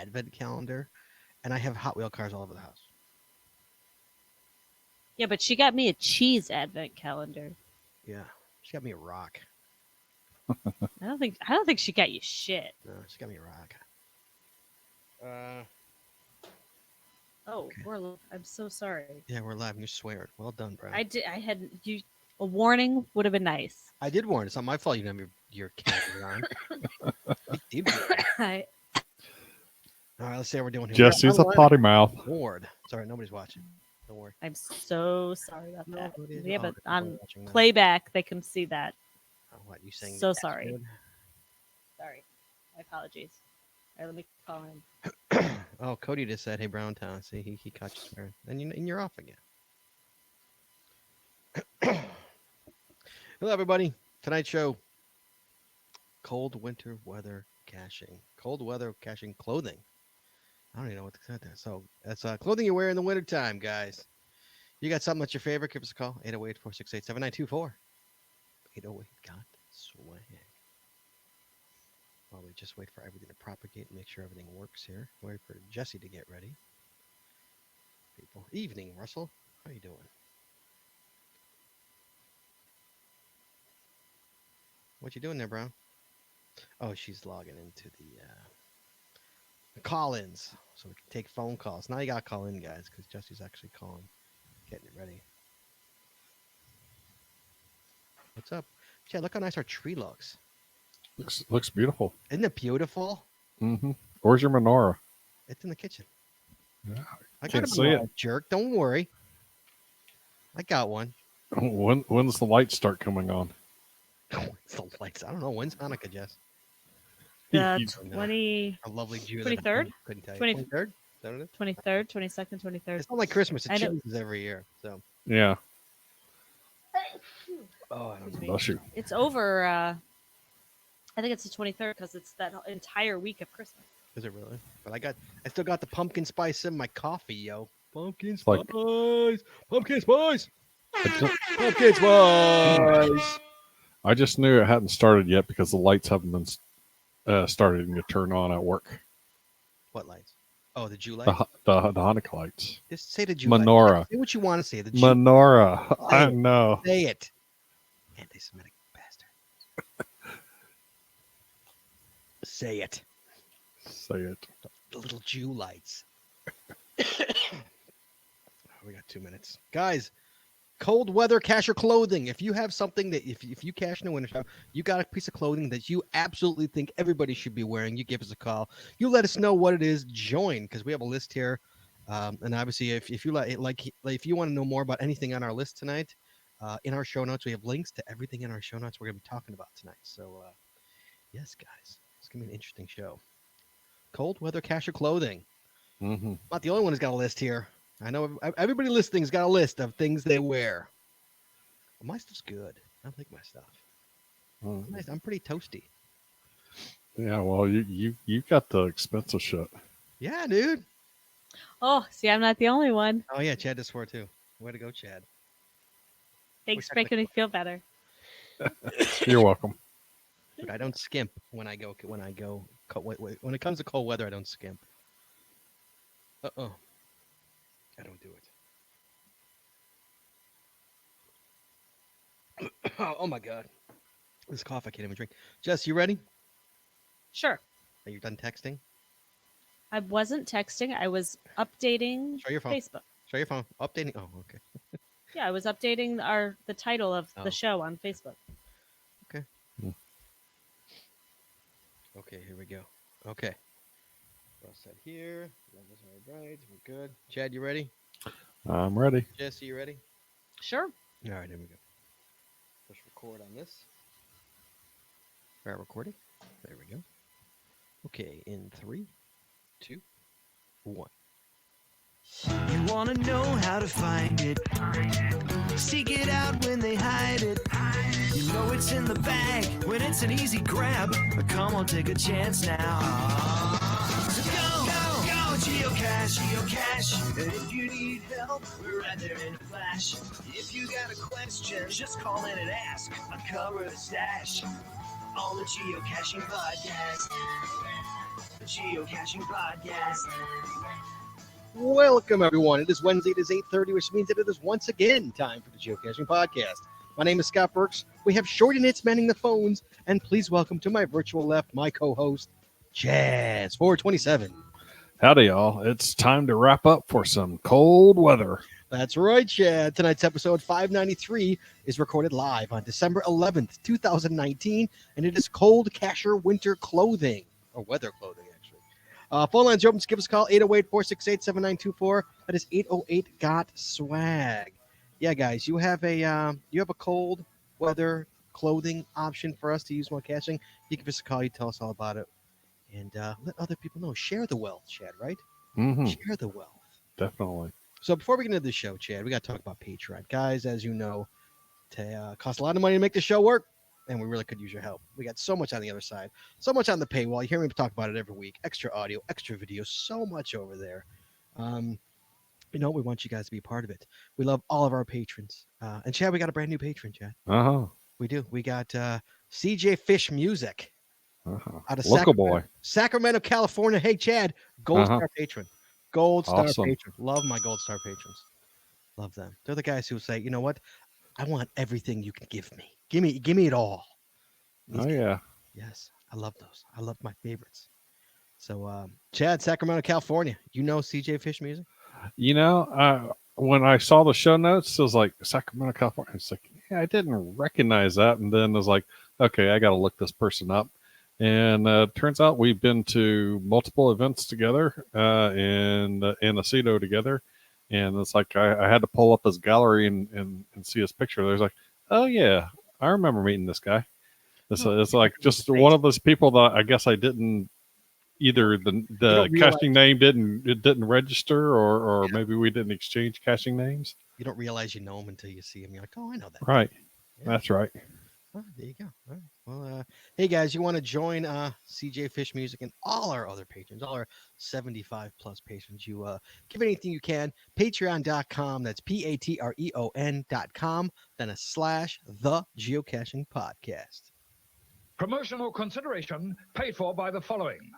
advent calendar, and I have Hot Wheel cars all over the house. Yeah, but she got me a cheese advent calendar. Yeah, she got me a rock. I don't think she got you shit. No, she got me a rock. Oh, Okay. we're live. I'm so sorry. Yeah, we're live. You swear. Well done, bro. I had you. A warning would have been nice. I did warn. It's not my fault you didn't have your calendar on. You did. I, All right, let's see how we're doing here. Jesse's a potty mouth. Bored. Sorry, nobody's watching. Don't worry. I'm so sorry about that. Nobody's Yeah, but on watching now. playback they can see that. Oh, what you saying? So sorry. Sorry. My apologies. All right, let me call him. Oh, Cody just said, "Hey, Browntown." See, he caught you swearing, and you're off again. Hello, everybody. Tonight's show: cold winter weather caching. Cold weather caching clothing. I don't even know what to say there. So that's clothing you wear in the wintertime, guys. You got something that's your favorite? Give us a call. 808-468-7924. 808 got swag. While we just wait for everything to propagate and make sure everything works here. Wait for Jesse to get ready. People. Evening, Russell. How you doing? What you doing there, bro? Oh, she's logging into the call-ins so we can take phone calls. Now you got to call in, guys, because Jesse's actually calling, getting it ready. What's up? Chad, look how nice our tree looks. Looks beautiful. Isn't it beautiful? Mm-hmm. Where's your menorah? It's in the kitchen. Yeah, I can't got a see it. jerk. Don't worry. I got one. When's the lights start coming on? It's the lights. I don't know. When's Hanukkah, Jess? The He's- 20, A lovely Jew. 23rd? Couldn't tell you. 20 23rd? Is that what it is? 23rd, 22nd, 23rd. It's not like Christmas. It I know. changes every year. So. Yeah. Oh, I don't know. Bless you. It's over. I think it's the 23rd because it's that entire week of Christmas. Is it really? But I still got the pumpkin spice in my coffee, yo. Pumpkin like- spice. Pumpkin spice. Pumpkin spice. I just knew it hadn't started yet because the lights haven't been starting to turn on at work. What lights? Oh, the Jew lights. The Hanukkah lights. Just say the Jew Menorah. lights. Say what you want to say. The Jew. Menorah. Say I it. know. Say it. Anti-Semitic bastard. Say it. Say it. The little Jew lights. We got 2 minutes. Guys, cold weather cacher clothing. If you have something that, if you cache in the winter time, you got a piece of clothing that you absolutely think everybody should be wearing, you give us a call. You let us know what it is. Join, because we have a list here. And obviously, if you like, if you want to know more about anything on our list tonight, in our show notes, we have links to everything in our show notes we're going to be talking about tonight. So, yes, guys, it's going to be an interesting show. Cold weather cacher clothing. Mm-hmm. Not the only one who's got a list here. I know everybody listening's got a list of things they wear. Well, my stuff's good. I like my stuff. I'm pretty toasty. Yeah, well, you got the expensive shit. Yeah, dude. Oh, see, I'm not the only one. Oh yeah, Chad just swore too. Way to go, Chad. Thanks for We're making me feel better. You're welcome. But I don't skimp when I go. When it comes to cold weather, I don't skimp. I don't do it. Oh my god. This cough I can't even drink. Jess, you ready? Sure. Are you done texting? I wasn't texting. I was updating Show your phone. Facebook. Show your phone. Updating. Oh, okay. Yeah, I was updating the title of Oh. the show on Facebook. Okay. Okay, here we go. Okay. We're all set here. Levels are right. We're good. Chad, you ready? I'm ready. Jesse, you ready? Sure. All right, here we go. Push record on this. All right, recording. There we go. Okay, in 3, 2, 1. You wanna know how to find it. Seek it out when they hide it. You know it's in the bag when it's an easy grab. Come on, take a chance now. So go, geocache. And if you need help, we're right there in a flash. If you got a question, just call in and ask. Uncover the stash on the Geocaching Podcast. Geocaching Podcast. Welcome, everyone. It is Wednesday. It is 8:30, which means that it is once again time for the Geocaching Podcast. My name is Scott Burks. We have Shorty Nits manning the phones, and please welcome to my virtual left my co-host, Jazz427. Howdy, y'all. It's time to wrap up for some cold weather. That's right, Chad. Tonight's episode 593 is recorded live on December 11th, 2019, and it is Cold Cacher Winter Clothing, or weather clothing, actually. Phone lines are open. Just give us a call, 808-468-7924. That is 808-GOT-SWAG. Yeah, guys, you have a cold weather clothing option for us to use while caching. You give us a call. You tell us all about it. And let other people know. Share the wealth, Chad, right? Mm-hmm. Share the wealth. Definitely. So before we get into the show, Chad, we got to talk about Patreon. Guys, as you know, it costs a lot of money to make the show work, and we really could use your help. We got so much on the other side, so much on the paywall. You hear me talk about it every week. Extra audio, extra video, so much over there. We want you guys to be a part of it. We love all of our patrons. And Chad, we got a brand new patron, Chad. Uh-huh. We do. We got CJ Fish Music Uh-huh. out of Local boy. Sacramento, California. Hey, Chad, Gold Uh-huh. Star patron. Gold Star Awesome. patron. Love my Gold Star patrons. Love them. They're the guys who say, you know what? I want everything you can give me. Give me it all. Oh, yeah. Yes, I love those. I love my favorites. So, Chad, Sacramento, California. You know CJ Fish Music? You know, when I saw the show notes, it was like Sacramento, California. It's like, yeah, I didn't recognize that. And then I was like, okay, I got to look this person up. And turns out we've been to multiple events together in Aceto together. And it's like I had to pull up his gallery and see his picture. There's like, oh, yeah, I remember meeting this guy. It's like just one of those people that I guess I didn't either the caching name didn't register or maybe we didn't exchange caching names. You don't realize you know him until you see him. You're like, oh, I know that. Right. Yeah. That's right. Oh, there you go. All right. Well, hey guys, you want to join CJ Fish Music and all our other patrons, all our 75 plus patrons? You give anything you can. Patreon.com. That's patreon.com. Then a / the Geocaching Podcast. Promotional consideration paid for by the following.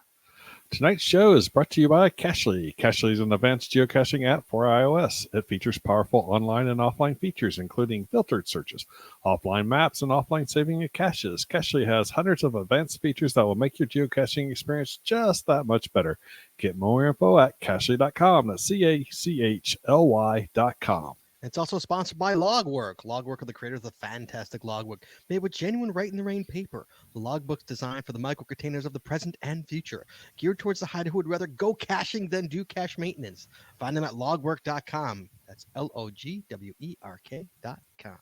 Tonight's show is brought to you by Cachly. Cachly is an advanced geocaching app for iOS. It features powerful online and offline features, including filtered searches, offline maps, and offline saving of caches. Cachly has hundreds of advanced features that will make your geocaching experience just that much better. Get more info at cachly.com. That's CACHLY.com. It's also sponsored by Logwork. Logwork are the creators of the fantastic Logbook, made with genuine Write-in-the-Rain paper. The Logbook's designed for the micro-containers of the present and future, geared towards the hider who would rather go caching than do cache maintenance. Find them at logwork.com. That's LOGWERK.com.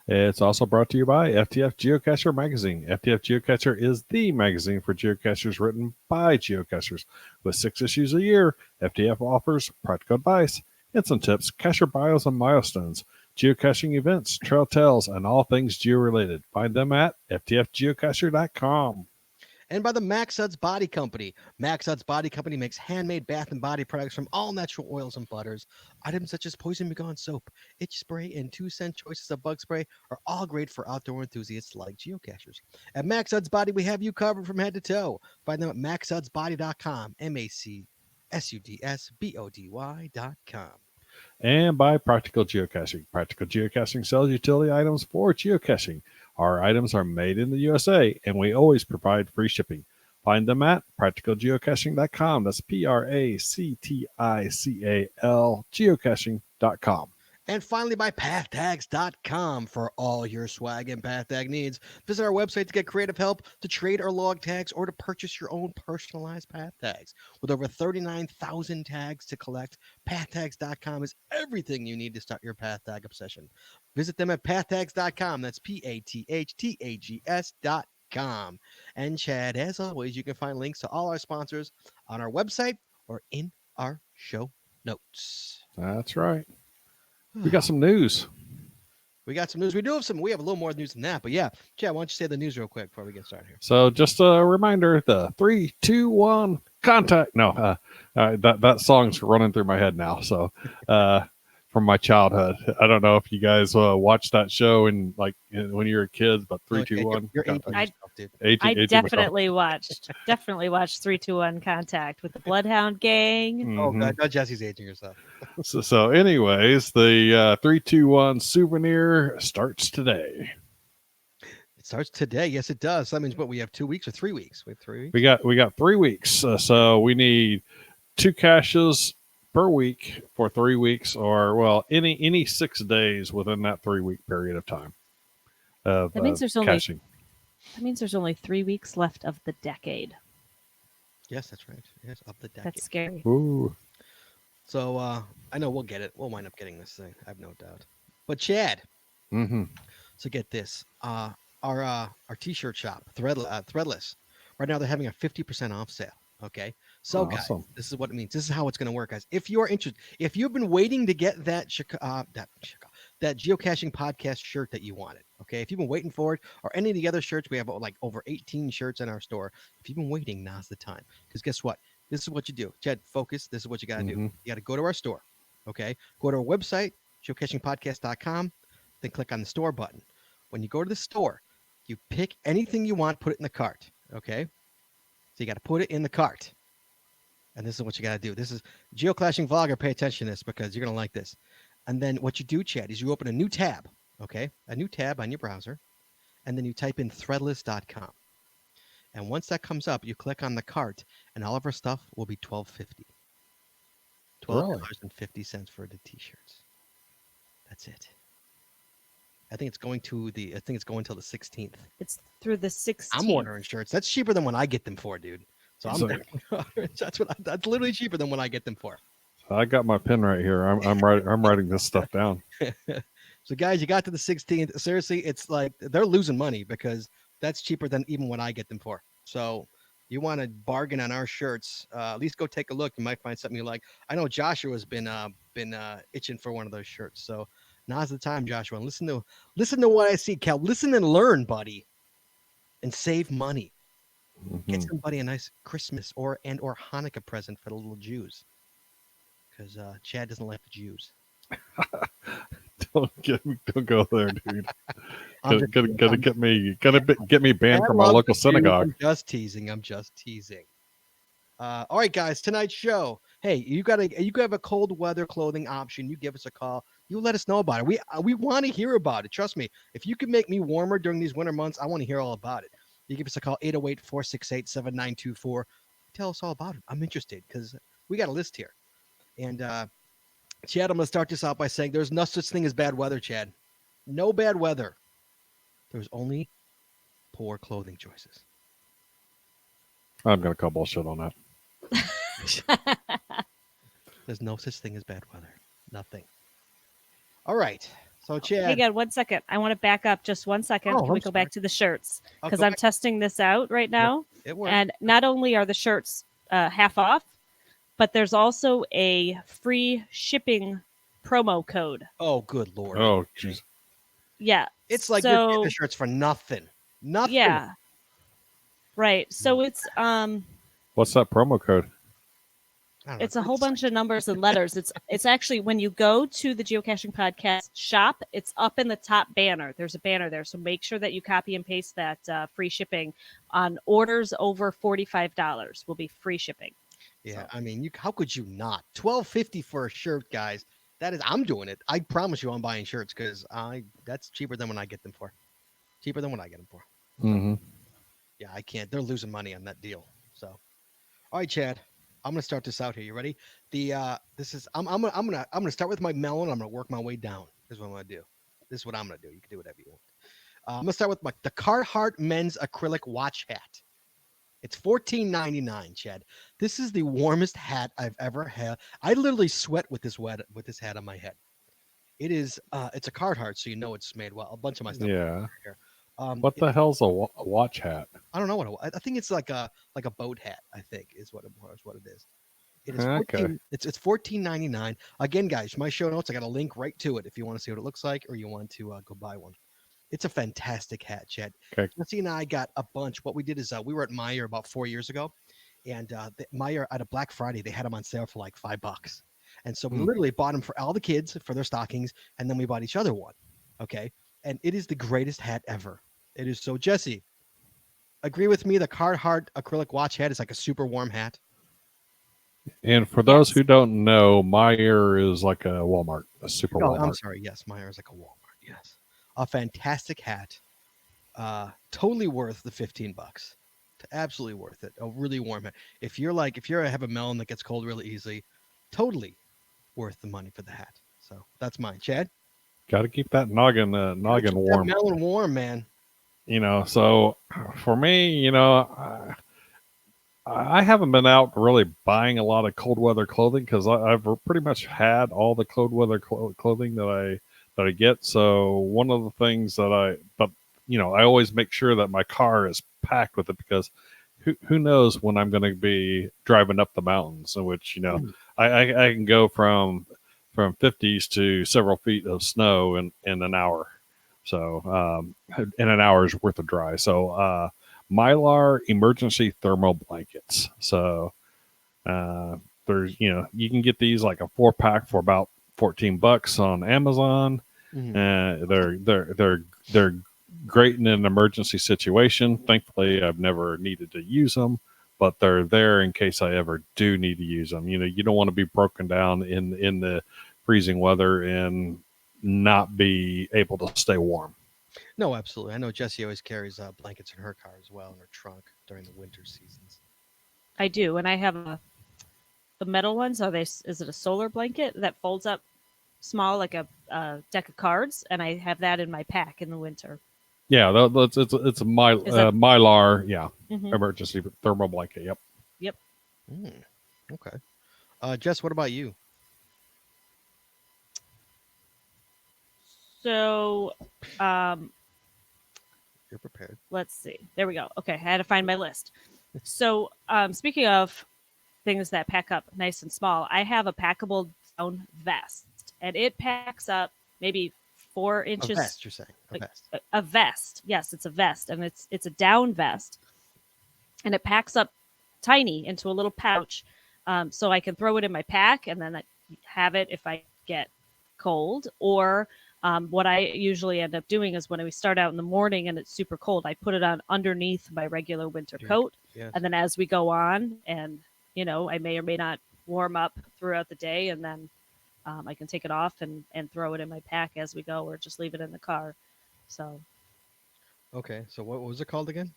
It's also brought to you by FTF Geocacher Magazine. FTF Geocacher is the magazine for geocachers written by geocachers. With 6 issues a year, FTF offers practical advice, instant tips, cacher bios and milestones, geocaching events, trail tales, and all things geo-related. Find them at ftfgeocacher.com. And by the Max Suds Body Company. Max Suds Body Company makes handmade bath and body products from all natural oils and butters. Items such as Poison Begone soap, itch spray, and 2-cent choices of bug spray are all great for outdoor enthusiasts like geocachers. At Max Suds Body, we have you covered from head to toe. Find them at maxsudsbody.com, MACSUDSBODY.com. And by Practical Geocaching. Practical Geocaching sells utility items for geocaching. Our items are made in the USA, and we always provide free shipping. Find them at practicalgeocaching.com. That's PRACTICAL geocaching.com. And finally, by pathtags.com for all your swag and path tag needs. Visit our website to get creative help, to trade our log tags, or to purchase your own personalized path tags. With over 39,000 tags to collect, pathtags.com is everything you need to start your path tag obsession. Visit them at pathtags.com. That's PATHTAGS.com. And Chad, as always, you can find links to all our sponsors on our website or in our show notes. That's right. We got some news. We got some news. We have a little more news than that, but yeah. Chad, why don't you say the news real quick before we get started here? So just a reminder, the 3, 2, 1 contact. No, that song's running through my head now. So from my childhood. I don't know if you guys watched that show and like when you were kids, but No, 3, 2, 1. You're aging I- yourself, dude. I 18 definitely watched 321 Contact with the Bloodhound Gang. Oh, Mhm. God. No, Jesse's aging yourself. So anyways, the 3, 2, 1 souvenir starts today. It starts today. Yes, it does. That means what? We have 2 weeks or 3 weeks? We have 3 weeks. We got 3 weeks. So we need 2 caches per week for 3 weeks, or well, any 6 days within that 3-week period of time. Of, That means there's only caching. 3 weeks left of the decade. Yes, that's right. Yes, up the decade. That's scary. Ooh. So I know we'll get it. We'll wind up getting this thing. I have no doubt. But Chad, Mm-hmm. so get this. Our t-shirt shop, Threadless, right now they're having a 50% off sale. Okay. So guys, Awesome. this is what it means. This is how it's going to work, guys. If you are interested, if you've been waiting to get that geocaching podcast shirt that you wanted, okay, if you've been waiting for it, or any of the other shirts, we have like over 18 shirts in our store. If you've been waiting, now's the time. Because guess what? This is what you do. Chad, focus. This is what you got to do. Mhm. You got to go to our store. Okay. Go to our website, geocachingpodcast.com, then click on the store button. When you go to the store, you pick anything you want, put it in the cart. Okay. So you got to put it in the cart. And this is what you got to do. This is geocaching vlogger. Pay attention to this because you're going to like this. And then what you do, Chad, is you open a new tab. Okay. A new tab on your browser. And then you type in threadless.com. And once that comes up, you click on the cart and all of our stuff will be $12.50. $12.50 for the t-shirts. That's it. I think it's going till the 16th. It's through the 16th. I'm ordering shirts. That's cheaper than when I get them for, dude. So I'm that's literally cheaper than when I get them for. I got my pen right here. I'm writing this stuff down. So guys, you got to the 16th. Seriously, it's like they're losing money because that's cheaper than even when I get them for. So you want to bargain on our shirts, at least go take a look. You might find something you like. I know Joshua's been itching for one of those shirts. So now's the time, Joshua. Listen to what I see, Cal. Listen and learn, buddy, and save money. Get Mhm. somebody a nice Christmas or Hanukkah present for the little Jews, because Chad doesn't like the Jews. Don't go there, dude. I'm Gonna get me banned I from my love local the Jews. synagogue. I'm just teasing. All right, guys, tonight's show. Hey, you have a cold weather clothing option. You give us a call. You let us know about it. We want to hear about it. Trust me. If you can make me warmer during these winter months, I want to hear all about it. You give us a call, 808-468-7924. Tell us all about it. I'm interested because we got a list here. And Chad, I'm going to start this out by saying there's no such thing as bad weather, Chad. No bad weather. There's only poor clothing choices. I'm gonna call bullshit on that. There's no such thing as bad weather. Nothing. All right. So, Chad. Hey, God, 1 second. I want to back up just 1 second. Oh, Can I'm we go back to the shirts? I'll Because go I'm back. testing this out right now. It works. And not only are the shirts half off, but there's also a free shipping promo code. Oh, good Lord. Oh, jeez. Yeah. It's like you're getting so, the shirts for nothing. Nothing. yeah. Right. So it's What's that promo code? I don't know. it's a whole bunch of numbers and letters. It's actually when you go to the Geocaching Podcast shop, it's up in the top banner. There's a banner there, so make sure that you copy and paste that free shipping on orders over $45 will be free shipping. Yeah, I mean, how could you not? $12.50 for a shirt, guys. I'm doing it. I promise you, I'm buying shirts because that's cheaper than when I get them for. Cheaper than when I get them for. Mm-hmm. Yeah, I can't. They're losing money on that deal. So, all right, Chad, I'm gonna start this out here. You ready? I'm gonna start with my melon. I'm gonna work my way down. This is what I'm gonna do. This is what I'm gonna do. You can do whatever you want. I'm gonna start with the Carhartt men's acrylic watch hat. It's $14.99, Chad. This is the warmest hat I've ever had. I literally sweat with this hat on my head. It is. It's a Carhartt, so you know it's made well. A bunch of my stuff. Yeah. Here. What the hell's a watch hat? I don't know what I think it's like a boat hat. I think is what it is. It is Okay. 14, it's $14.99. Again, guys, my show notes. I got a link right to it if you want to see what it looks like or you want to go buy one. It's a fantastic hat, Chad. Okay. Jesse and I got a bunch. What we did is we were at Meijer about 4 years ago, and Meijer at a Black Friday they had them on sale for like $5. And so we literally bought them for all the kids for their stockings, and then we bought each other one. Okay. And it is the greatest hat ever. It is so. Jesse, agree with me? The Carhartt acrylic watch hat is like a super warm hat. And for those who don't know, Meyer is like a Walmart, a super Oh, Walmart. I'm sorry. Yes, Meyer is like a Walmart. Yes, a fantastic hat. Totally worth the $15. Absolutely worth it. A really warm hat. If you have a melon that gets cold really easily, totally worth the money for the hat. So that's mine. Chad, Got to keep that noggin keep warm. that melon warm, man. So for me, I haven't been out really buying a lot of cold weather clothing because I've pretty much had all the cold weather clothing that I get. So one of the things I always make sure that my car is packed with it because who knows when I'm going to be driving up the mountains, in which I can go from 50s to several feet of snow in an hour. So in an hour's worth of dry. So Mylar emergency thermal blankets. So there's you can get these like a 4-pack for about $14 on Amazon. They're great in an emergency situation. Thankfully, I've never needed to use them, but they're there in case I ever do need to use them. You don't want to be broken down in the freezing weather and not be able to stay warm. No, absolutely. I know Jessie always carries blankets in her car as well in her trunk during the winter seasons. I do, and I have the metal ones. Is it a solar blanket that folds up small like a deck of cards? And I have that in my pack in the winter. Yeah, it's a Mylar. Yeah, Mhm. emergency thermal blanket. Yep. Okay. Jess, what about you? So, You're prepared. let's see. There we go. Okay, I had to find my list. So, speaking of things that pack up nice and small, I have a packable down vest, and it packs up maybe 4 inches. A vest, you're saying? A vest. A vest. Yes, it's a vest, and it's a down vest, and it packs up tiny into a little pouch, so I can throw it in my pack, and then I have it if I get cold. Or what I usually end up doing is when we start out in the morning and it's super cold, I put it on underneath my regular winter coat, Yes. and then as we go on, and I may or may not warm up throughout the day, and then I can take it off and throw it in my pack as we go, or just leave it in the car. So Okay, so what was it called again?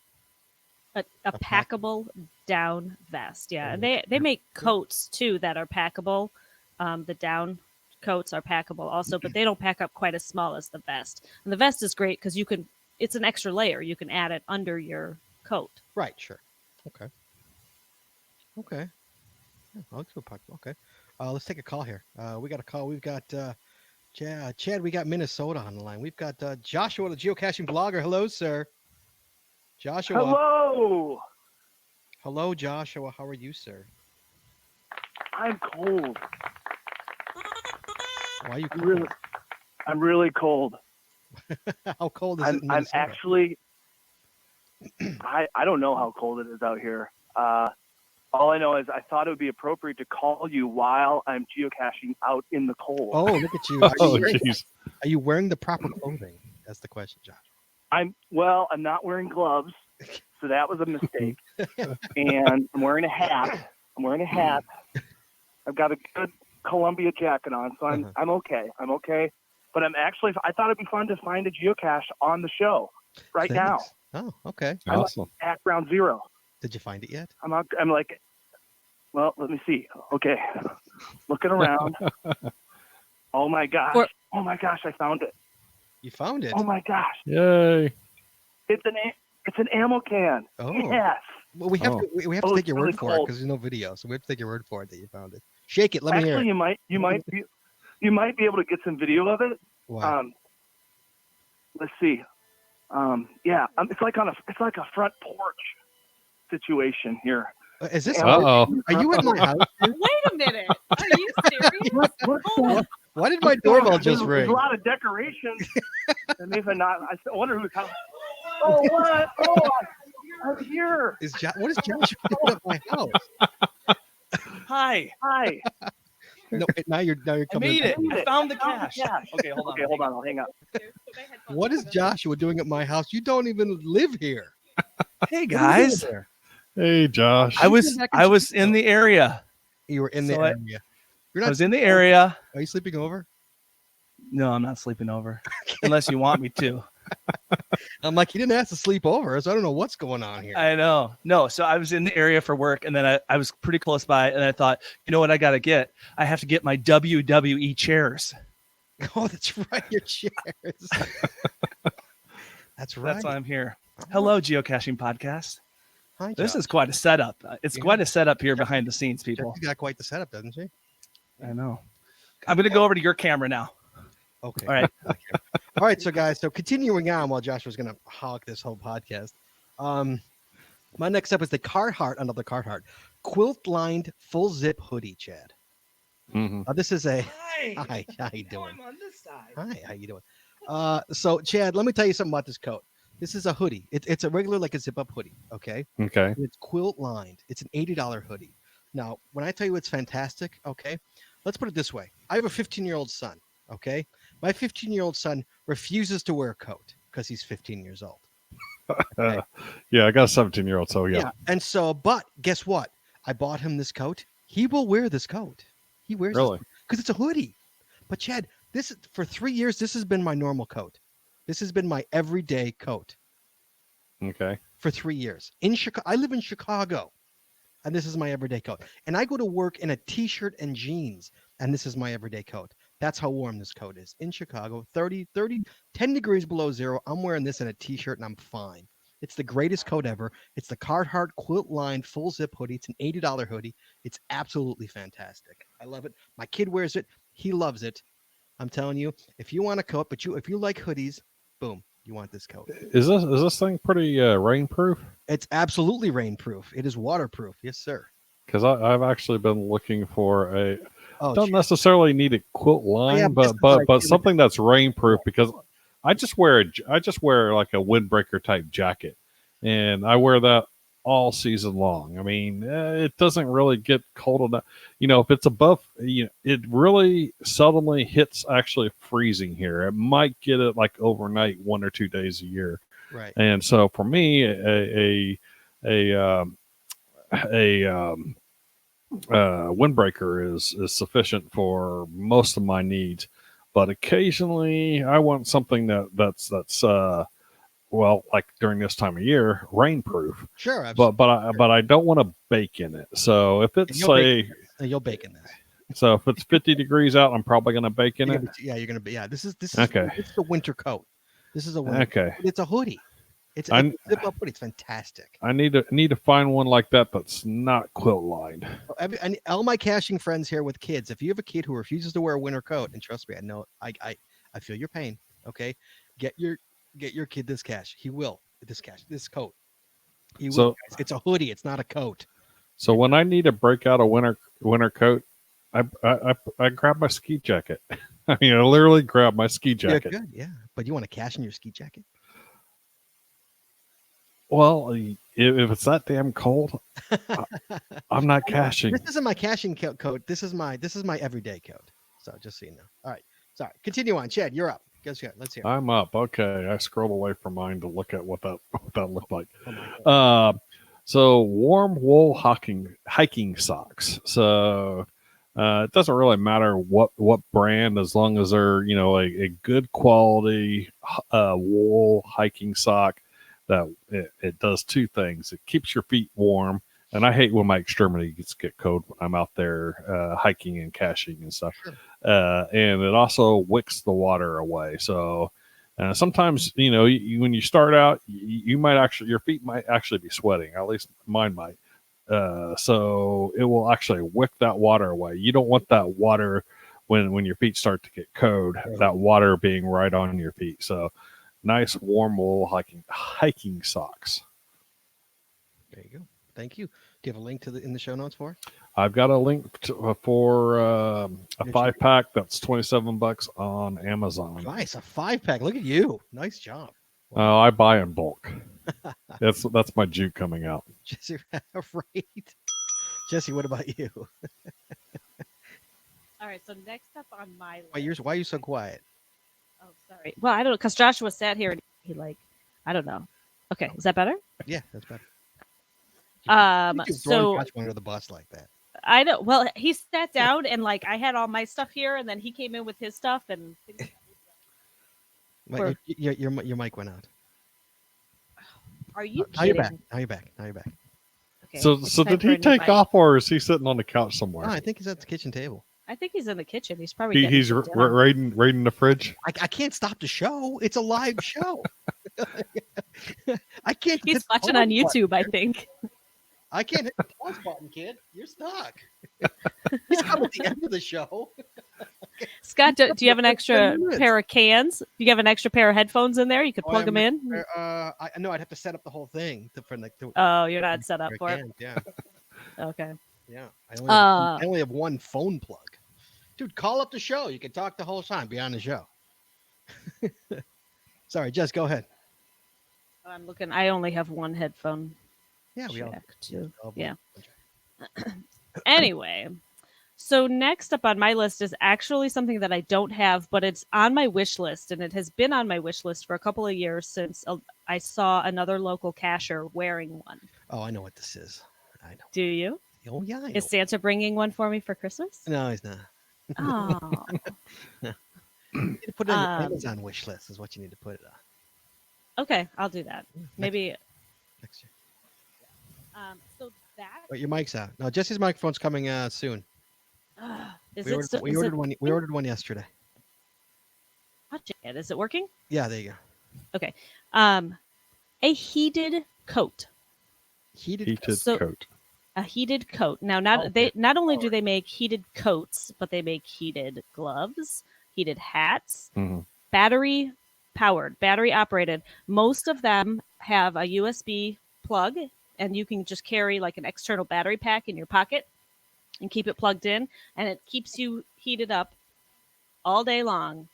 a packable down vest. Yeah. And Oh, they make coats too that are packable. The down coats are packable also, but they don't pack up quite as small as the vest. And the vest is great because it's an extra layer. You can add it under your coat. Right, sure. Okay. Yeah, I'll do a pack. Okay. Let's take a call here. We got a call. We've got Chad, we got Minnesota on the line. We've got Joshua, the geocaching blogger. Hello, sir. Joshua. Hello. Hello, Joshua. How are you, sir? I'm cold. Why are you cold? I'm really cold. How cold is it in I'm Minnesota? actually. I don't know how cold it is out here. All I know is I thought it would be appropriate to call you while I'm geocaching out in the cold. Oh, look at you. Oh, jeez. Are you wearing the proper clothing? That's the question, Josh. I'm not wearing gloves, so that was a mistake. And I'm wearing a hat. I've got a good Columbia jacket on, so I'm okay. But I thought it'd be fun to find a geocache on the show right now. Oh, okay. Awesome. At Ground Zero. Did you find it yet? I'm like, well, let me see. Okay, looking around. Oh my gosh! I found it. You found it. Oh my gosh! Yay. It's an ammo can. Oh. Yes. Well, we have to Oh, take your it's really word for it cold. because there's no video, so we have to take your word for it that you found it. Shake it. Let me hear Actually, it. you might be able to get some video of it. Wow. Let's see. It's like a front porch situation here. Is this? Uh-oh. Are you at my house? Wait a minute. Are you serious? Look, Why did my doorbell just there's ring? a lot of decorations. And even not. I wonder who's house. Oh, what? Oh, I'm here. What is Josh doing at my house? Hi. No, now you're I coming. made it. in. I found the cache. Okay, hold on. Okay, hold on. I'll hang up. What is Joshua doing at my house? You don't even live here. Hey What are you guys, doing there? Hey, Josh. I was in the area. You were in the So I- area. You're I not. was in the area. Are you sleeping over? No, I'm not sleeping over unless you want me to. I'm like, you didn't ask to sleep over, so I don't know what's going on here. I know. No, so I was in the area for work, and then I was pretty close by, and I thought, you know what I got to get? I have to get my WWE chairs. Oh, that's right, your chairs. That's right. That's why I'm here. Hello, Geocaching Podcast. Hi, This Josh. is quite a setup. It's Yeah. quite a setup here behind the scenes, people. She's got quite the setup, doesn't she? I know. I'm going to go over to your camera now. Okay. All right. All right, so guys, so continuing on while Joshua's gonna hog this whole podcast. My next up is the Carhartt, another Carhartt, quilt-lined full zip hoodie, Chad. Mhm. This is a Hi. how you doing? on this side. Hi, how you doing? So Chad, let me tell you something about this coat. This is a hoodie. It's a regular like a zip-up hoodie, okay? Okay. And it's quilt-lined. It's an $80 hoodie. Now, when I tell you it's fantastic, okay, let's put it this way. I have a 15-year-old son, okay? My 15-year-old son refuses to wear a coat because he's 15 years old. Yeah, I got a 17-year-old, so yeah. And so, but guess what? I bought him this coat. He will wear this coat. He wears Really? because it's a hoodie. But Chad, this is for 3 years. This has been my normal coat. This has been my everyday coat Okay. for 3 years. In Chicago, I live in Chicago, and this is my everyday coat. And I go to work in a t-shirt and jeans, and this is my everyday coat. That's how warm this coat is. In Chicago, 10 degrees below zero. I'm wearing this in a t-shirt, and I'm fine. It's the greatest coat ever. It's the Carhartt quilt-lined full zip hoodie. It's an $80 hoodie. It's absolutely fantastic. I love it. My kid wears it. He loves it. I'm telling you, if you want a coat, but if you like hoodies, boom, you want this coat. Is this thing pretty rainproof? It's absolutely rainproof. It is waterproof. Yes, sir. Because I've actually been looking for a. Oh, Don't sure. necessarily need a quilt line, yeah, but this is like- but something that's rainproof, because I just wear like a windbreaker type jacket, and I wear that all season long. I mean, it doesn't really get cold enough. You know, if it's above, it really seldomly hits actually freezing here. It might get it like overnight 1 or 2 days a year. Right. And so for me, windbreaker is sufficient for most of my needs, but occasionally I want something that's well, like during this time of year, rainproof. Sure. Absolutely. But I don't want to bake in it. So if it's You'll bake in this. so if it's 50 degrees out, I'm probably going to bake in You're it. gonna be- yeah, you're gonna be. Yeah, this is Okay. It's the winter coat. This is a winter. Okay. It's a hoodie. It's I- a zip up hoodie. It's fantastic. I need to find one like that that's not quilt lined. And all my caching friends here with kids, if you have a kid who refuses to wear a winter coat, and trust me, I know, I feel your pain. Okay, get your kid this cache. He will this coat. He will. So- Guys. It's a hoodie. It's not a coat. So when I need to break out a winter coat, I grab my ski jacket. I mean, I literally grab my ski Yeah, jacket. good. Yeah, but you want to cache in your ski jacket? Well, if it's that damn cold, I'm not caching. This isn't my caching coat. This is my everyday coat. So just so you know. All right. Sorry. Continue on. Chad, you're up. Guess what? Let's hear. I'm up. Okay, I scrolled away from mine to look at what that looked like. Oh my God. So warm wool hiking socks. So it doesn't really matter what brand, as long as they're a good quality wool hiking sock. That it does two things. It keeps your feet warm, and I hate when my extremities get cold when I'm out there hiking and caching and stuff. Sure. And it also wicks the water away. So sometimes when you start out, you might your feet might actually be sweating. At least mine might. So it will actually wick that water away. You don't want that water when your feet start to get cold. Right. That water being right on your feet. So nice warm wool hiking socks. There you go. Thank you. Do you have a link in the show notes for? I've got a link for a Did you? 5-pack that's $27 on Amazon. Nice, a 5-pack. Look at you. Nice job. I buy in bulk. That's my juke coming out. Jesse, right? Jesse, what about you? All right. So next up on my list. Why are you so quiet? Oh, sorry. Well, I don't know because Joshua sat here and he I don't know. Okay, is that better? Yeah, that's better. You've So Joshua under the bus like that. I don't. Well, he sat down and I had all my stuff here, and then he came in with his stuff, and Wait, your mic went out. are you Now you're kidding? back. Now you're back. Now you're back. Okay, So it's so time did for a he new take mic. off, or is he sitting on the couch somewhere? Oh, I think he's at the kitchen table. I think he's in the kitchen. He's probably getting He's some dinner. raiding the fridge. I can't stop the show. It's a live show. I can't. hit He's the watching pause on YouTube, button. I think. I can't hit the pause button, kid. You're stuck. He's coming at the end of the show. Scott, do you have an 10 extra minutes. pair of cans? Do you have an extra pair of headphones in there? You could plug them in. I know I'd have to set up the whole thing Oh, you're not set up for it. Yeah, Okay. yeah. I only have one phone plug. Dude, call up the show. You can talk the whole time. Be on the show. Sorry, Jess, go ahead. I'm looking. I only have one headphone Yeah, we all. jack too. all- Yeah. Anyway, so next up on my list is actually something that I don't have, but it's on my wish list, and it has been on my wish list for a couple of years since I saw another local cacher wearing one. Oh, I know what this is. I know. Do you? Oh yeah, I know. Is Santa bringing one for me for Christmas? No, he's not. Oh, You need to put it on your Um, Amazon wish list. Is what you need to put it on. okay. I'll do that. Maybe. Next year. So that But your mic's out. No, Jesse's microphone's coming soon. is We it. ordered, Still, we is ordered it, one. We ordered one yesterday. watching it? Is it working? Yeah, there you go. A heated coat. Heated. So- coat. A heated coat. Now, Okay. not only do they make heated coats, but they make heated gloves, heated hats, Mhm. battery powered, battery operated. Most of them have a USB plug, and you can just carry like an external battery pack in your pocket and keep it plugged in, and it keeps you heated up all day long.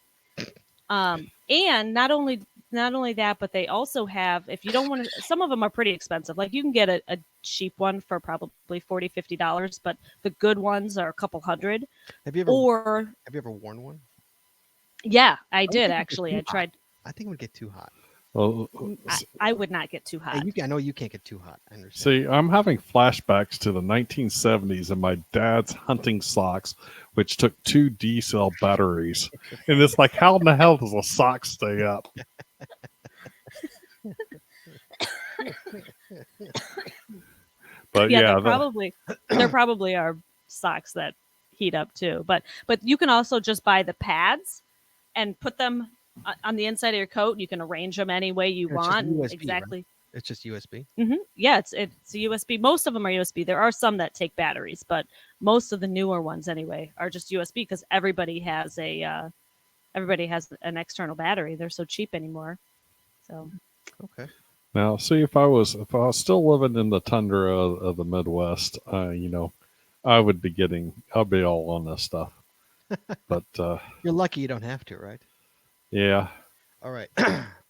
And not only that, but they also have, if you don't want to, some of them are pretty expensive. Like you can get a cheap one for probably $40-$50, but the good ones are a couple hundred. Have you ever? Or Have you ever worn one? yeah, I think did it's actually. too I hot. tried. I think it would get too hot. Well, I would not get too hot. I know you can't get too hot. I understand. see, I'm having flashbacks to the 1970s and my dad's hunting socks, which took 2 D-cell batteries. And it's like, how in the hell does a sock stay up? But yeah, yeah, there probably are socks that heat up too. But you can also just buy the pads and put them on the inside of your coat. You can arrange them any way you Yeah, it's just want. and USB, right? exactly. It's just USB. Yeah, it's a USB. Most of them are USB. There are some that take batteries, but most of the newer ones anyway are just USB because everybody has an external battery. They're so cheap anymore. So Okay. now see if I was still living in the tundra of the Midwest, I would be I'll be all on this stuff. But You're lucky you don't have to, right? yeah, All right.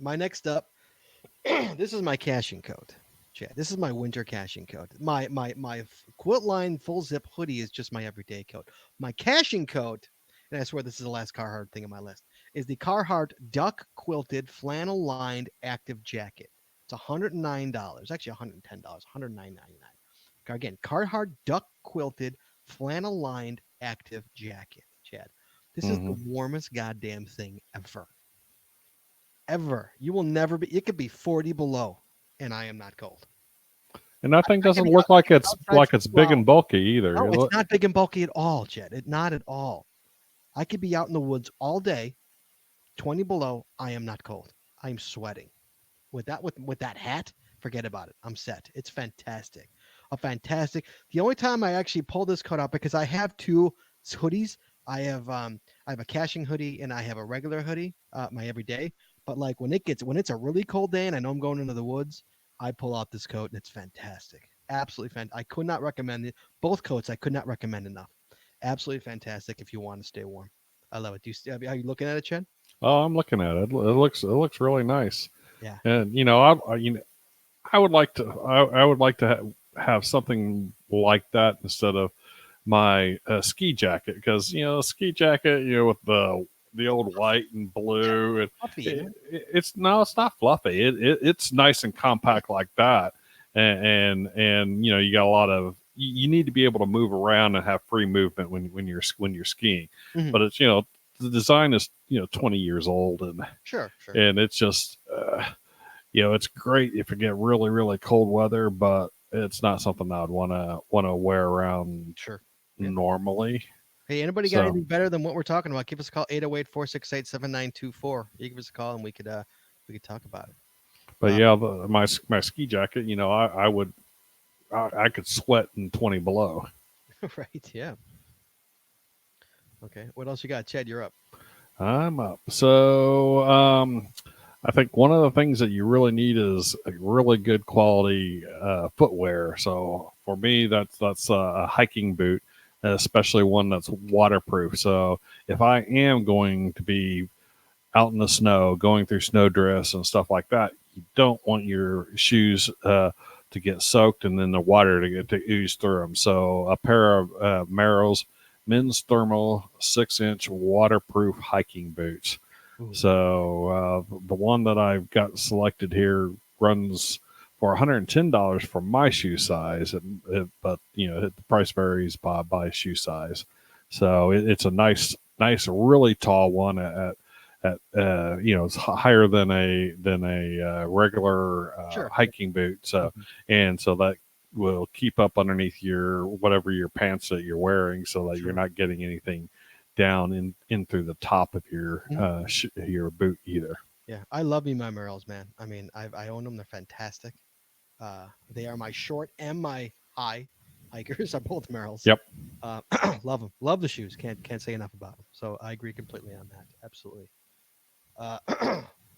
My next up. This is my caching coat, Chad. This is my winter caching coat. My quilt line full zip hoodie is just my everyday coat. My caching coat, and I swear this is the last Carhartt thing on my list, is the Carhartt duck quilted flannel lined active jacket. It's $109, actually $110, $109.99. Again, Carhartt duck quilted flannel lined active jacket, Chad. This is the warmest goddamn thing ever. Ever. You will never be. It could be 40 below, and I am not cold. and that thing I doesn't can be look like it's outside for big 12. and bulky either. No, It it's look- not big and bulky at all, Jed. Not at all. I could be out in the woods all day, 20 below. I am not cold. I'm sweating. With that hat, forget about it. I'm set. It's fantastic. The only time I actually pull this coat out because I have 2 hoodies. I have a caching hoodie and I have a regular hoodie, my everyday. But like when it's a really cold day and I know I'm going into the woods, I pull out this coat and it's fantastic. Absolutely fantastic. I could not recommend it. Both coats I could not recommend enough. Absolutely fantastic if you want to stay warm. I love it. Are you looking at it, Chen? Oh, I'm looking at it. It looks really nice. Yeah. And I would like to have something like that instead of my ski jacket, because ski jacket, with the old white and blue, and Fluffy, isn't it? it's not fluffy. It's nice and compact like that, and you got a lot of, you need to be able to move around and have free movement when you're skiing. Mhm. But it's the design is 20 years old, and Sure. it's just it's great if you get really really cold weather, but it's not something I would want to wear around Sure. Yeah. normally. Hey, anybody got So- anything better than what we're talking about? Give us a call, 808-468-7924. You give us a call and we could talk about it. But my ski jacket, I could sweat in 20 below. Right, yeah. Okay. What else you got? Chad, you're up. I'm up. So I think one of the things that you really need is a really good quality footwear. So for me, that's a hiking boot, especially one that's waterproof. So if I am going to be out in the snow, going through snow drifts and stuff like that, you don't want your shoes to get soaked and then the water to ooze through them. So a pair of Merrell's men's thermal 6-inch waterproof hiking boots. Ooh. So the one that I've got selected here runs for $110 for my shoe size, but the price varies by shoe size. So it's a nice, really tall one at it's higher than a regular Sure. hiking boot. So and so that will keep up underneath your whatever your pants that you're wearing, so that Sure. you're not getting anything down in through the top of your your boot either. Yeah, I love me my Merrells, man. I mean, I own them. They're fantastic. They are my short and my high hikers are both Merrells. Yep. Love them. Love the shoes. Can't say enough about them. So I agree completely on that. Absolutely.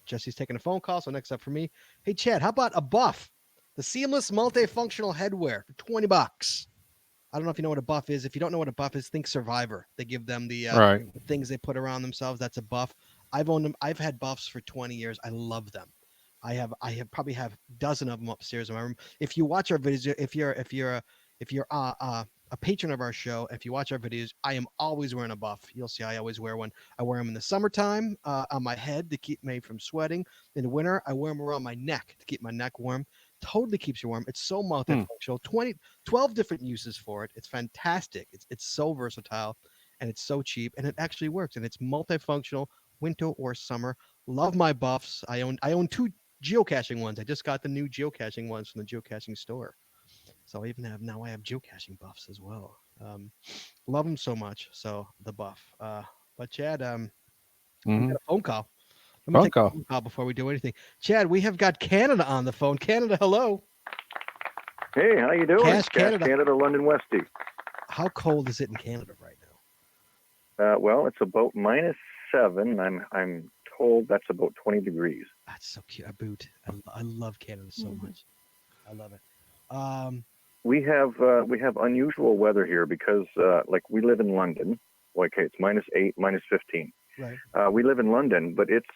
Jesse's taking a phone call. So next up for me, hey Chad, how about a Buff, the seamless multifunctional headwear for $20? I don't know if you know what a Buff is. If you don't know what a Buff is, think Survivor. They give them the Right. things they put around themselves. That's a Buff. I've owned them. I've had Buffs for 20 years. I love them. I have probably have a dozen of them upstairs in my room. If you watch our videos, if you're a patron of our show, if you watch our videos, I am always wearing a Buff. You'll see I always wear one. I wear them in the summertime on my head to keep me from sweating. In the winter, I wear them around my neck to keep my neck warm. Totally keeps you warm. It's so multifunctional. 12 different uses for it. It's fantastic. It's so versatile, and it's so cheap, and it actually works. And it's multifunctional, winter or summer. Love my Buffs. I own 2 geocaching ones. I just got the new geocaching ones from the geocaching store. So I have geocaching Buffs as well. Love them so much. So the Buff. But Chad, we got a phone call. Let me take a phone call before we do anything. Chad, we have got Canada on the phone. Canada, hello. Hey, how you doing? Cache Canada. London Westy. How cold is it in Canada right now? Well, it's about -7. I'm told that's about 20 degrees. That's so cute. A boot. I love Canada so much. I love it. We have unusual weather here because like we live in London. Okay, it's -8, -15. Right. We live in London, but it's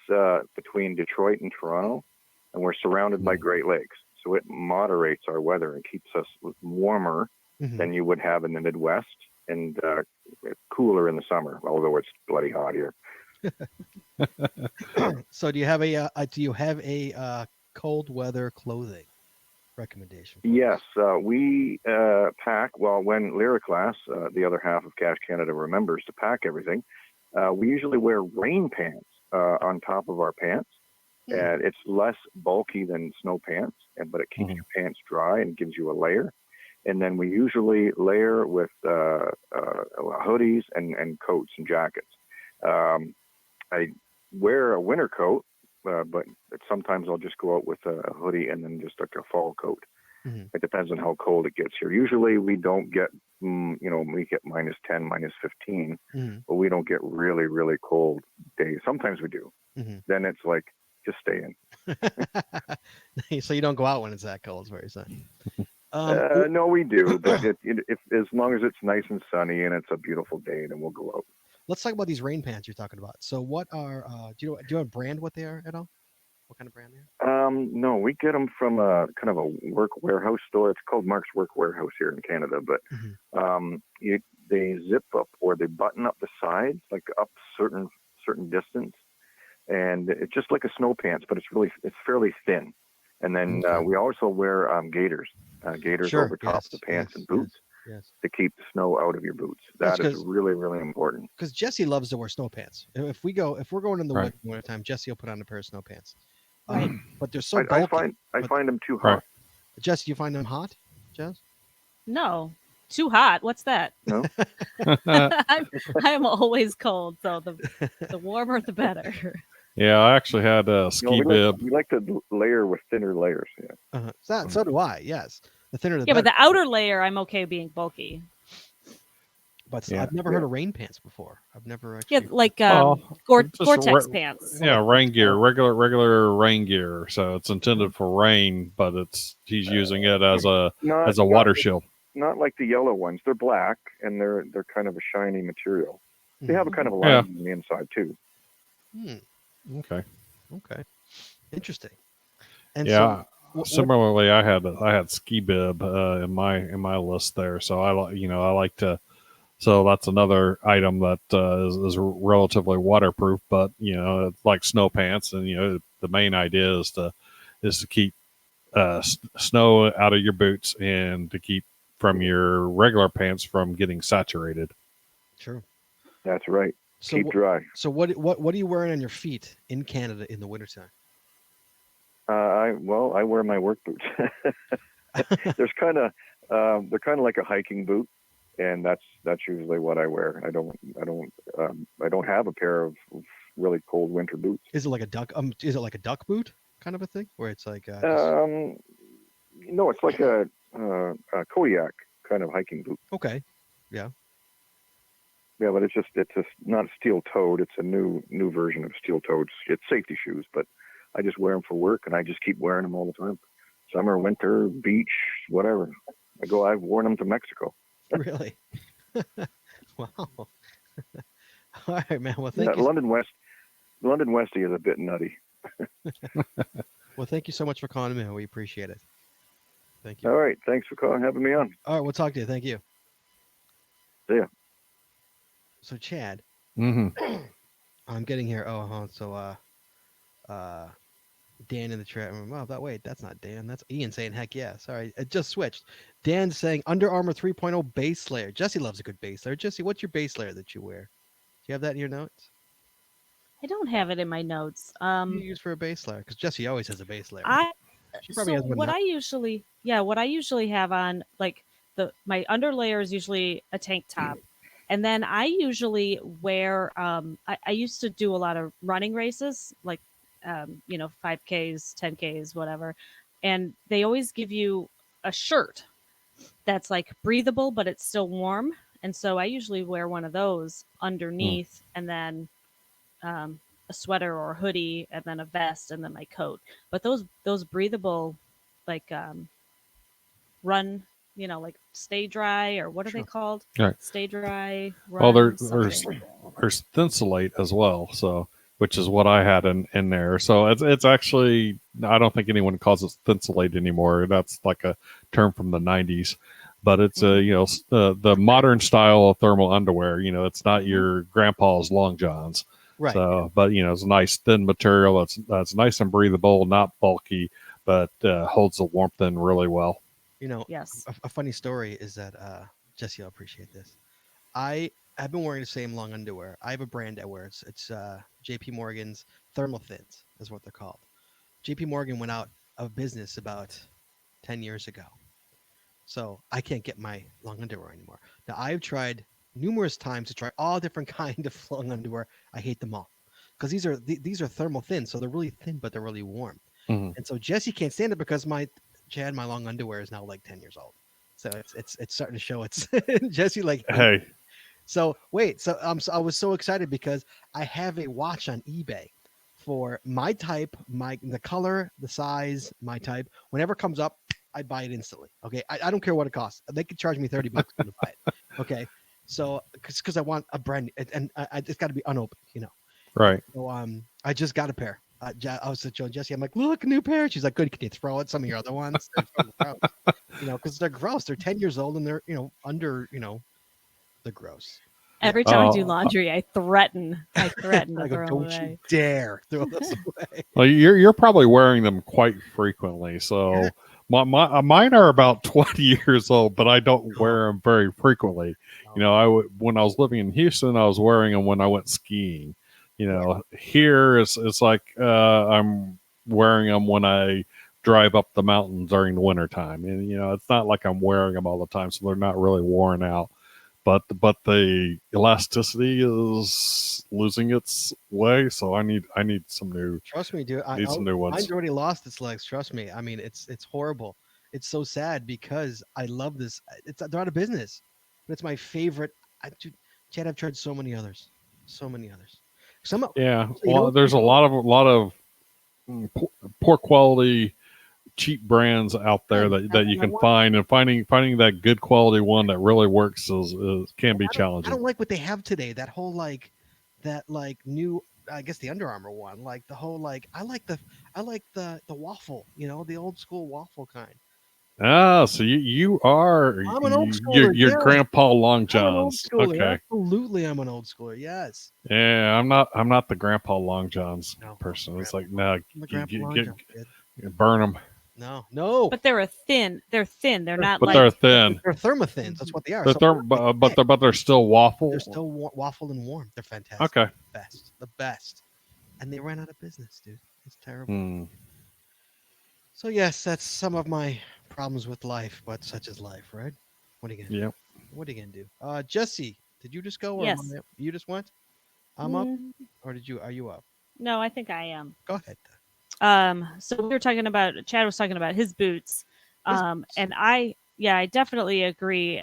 between Detroit and Toronto, and we're surrounded by Great Lakes. So it moderates our weather and keeps us warmer than you would have in the Midwest, and cooler in the summer, although it's bloody hot here. So do you have a cold weather clothing recommendation? Yes, we pack. Well, when Lyra class, the other half of Cache Canada remembers to pack everything, we usually wear rain pants on top of our pants. And it's less bulky than snow pants, but it keeps your pants dry and gives you a layer. And then we usually layer with hoodies and coats and jackets. I wear a winter coat, but sometimes I'll just go out with a hoodie and then just like a fall coat. It depends on how cold it gets here. Usually we don't get, we get -10, -15, but we don't get really, really cold days. Sometimes we do. Then it's like, just stay in. So you don't go out when it's that cold, is what you're saying. No, we do, but if as long as it's nice and sunny and it's a beautiful day, then we'll go out. Let's talk about these rain pants you're talking about. So what are do you have a brand what they are at all? What kind of brand they are? No, we get them from a kind of a work warehouse store. It's called Mark's Work Warehouse here in Canada, but they zip up or they button up the sides, like up certain distance, and it's just like a snow pants, but it's fairly thin. And then we also wear gaiters over top of the pants and boots to keep the snow out of your boots. That is really, really important. Because Jesse loves to wear snow pants. If we're going in the winter time, Jesse will put on a pair of snow pants. But they're so bulky. I find them too hot. Jesse, you find them hot, Jess? No, too hot. What's that? No. I'm always cold, so the warmer the better. Yeah, I actually had a ski bib. We like to layer with thinner layers. Yeah. So do I. Yes, the thinner the better. But the outer layer, I'm okay being bulky. But I've never heard of rain pants before. I've never actually. Yeah, like Gore-Tex pants. Yeah, rain gear, regular rain gear. So it's intended for rain, but he's using it as a water shield. Not like the yellow ones. They're black and they're kind of a shiny material. They have a kind of a line on the inside too. Okay. Interesting. And similarly, I had ski bib in my list there. So I like to. So that's another item that is relatively waterproof, but it's like snow pants, and the main idea is to keep snow out of your boots and to keep from your regular pants from getting saturated. True. That's right. So keep dry. So what are you wearing on your feet in Canada in the wintertime? I wear my work boots. They're kind of like a hiking boot. And that's usually what I wear. I don't have a pair of really cold winter boots. Is it like a duck? Is it like a duck boot kind of a thing, where it's like? No, it's like a Kodiak kind of hiking boot. Okay. Yeah. Yeah, but it's just not steel toed. It's a new version of steel toed. It's safety shoes, but I just wear them for work, and I just keep wearing them all the time. Summer, winter, beach, whatever. I've worn them to Mexico. Really? Wow. All right, man. Well, thank you. London Westie is a bit nutty. Well, thank you so much for calling me. We appreciate it. Thank you. All right. Thanks for having me on. All right. We'll talk to you. Thank you. See ya. So, Chad. Mm-hmm. I'm getting here. So, Dan in the chat room. Oh, wait, that's not Dan. That's Ian saying, heck yeah. Sorry, it just switched. Dan's saying Under Armour 3.0 base layer. Jesse loves a good base layer. Jesse, what's your base layer that you wear? Do you have that in your notes? I don't have it in my notes. What do you use for a base layer? Because Jesse always has a base layer. She so probably has one what now. I usually have on, like, my underlayer is usually a tank top. And then I usually wear, I used to do a lot of running races, like, 5Ks, 10Ks, whatever. And they always give you a shirt that's like breathable, but it's still warm. And so I usually wear one of those underneath and then a sweater or a hoodie and then a vest and then my coat. But those breathable, like run, like stay dry, or what are they called? Right. Stay dry. Run, Well, there's Thinsulate as well. So, which is what I had in there. So it's actually, I don't think anyone calls it Thinsulate anymore. That's like a term from the 90s. But it's the modern style of thermal underwear. It's not your grandpa's long johns. Right. So, but it's a nice thin material. That's nice and breathable, not bulky, but holds the warmth in really well. Yes. A funny story is that Jesse, I'll appreciate this. I've been wearing the same long underwear. I have a brand I wear. It's JP Morgan's Thermal Thins is what they're called. JP Morgan went out of business about 10 years ago. So I can't get my long underwear anymore. Now, I've tried numerous times to try all different kind of long underwear. I hate them all because these are thermal thin. So they're really thin, but they're really warm. Mm-hmm. And so Jesse can't stand it because my long underwear is now like 10 years old. So it's starting to show. It's Jesse like, hey. So wait, I was so excited because I have a watch on eBay for my type, the color, the size, my type. Whenever it comes up, I buy it instantly. Okay, I don't care what it costs. They could charge me $30 to buy it. Okay, so because I want a brand, and it's got to be unopened, Right. So I just got a pair. I was showing Jesse. I'm like, look, a new pair. She's like, good. Can you throw it? Some of your other ones, because they're gross. They're 10 years old and they're under They're gross. Every time I do Oh, laundry, I threaten to I go, throw them don't you away. dare throw this away. Well, you're probably wearing them quite frequently. Yeah. So mine are about 20 years old, but I don't wear them very frequently. You know, when I was living in Houston, I was wearing them when I went skiing. You know, here it's like I'm wearing them when I drive up the mountain during the wintertime. And you know, it's not like I'm wearing them all the time, so they're not really worn out. But the elasticity is losing its way, so I need some new Trust me, dude. some new ones. Mine's already lost its legs. Trust me. I mean, it's horrible. It's so sad because I love this. They're out of business, but it's my favorite. Chad, I've tried so many others, so many others. Some Yeah, you well, know- there's a lot of poor quality, cheap brands out there that you can find, and finding that good quality one that really works can be I challenging. don't like what they have today. That whole that new. I guess the Under Armour one, like the whole I like the waffle. You know, the old school waffle kind. So you are I'm an old schooler, you're yes. Grandpa Long I'm an old Johns. schooler. Okay. Absolutely, I'm an old schooler. Yes. Yeah, I'm not the Grandpa Long Johns No, person. It's Grandpa. like, no, I'm the Grandpa Long John kid. burn them. No. But they're thin. They're thin. They're not But like they're thin. They're thermothins. That's what they are. They're So but they're still waffle. they're still waffle and warm. They're fantastic. Okay. The best. And they ran out of business, dude. It's terrible. Hmm. So yes, that's some of my problems with life, but such is life, right? What are you gonna Yeah. What are you gonna do? Jesse, did you just go? Or Yes. You just went? I'm up, Mm, or are you up? No, I think I am. Go ahead. So we were talking about Chad was talking about his boots. And I definitely agree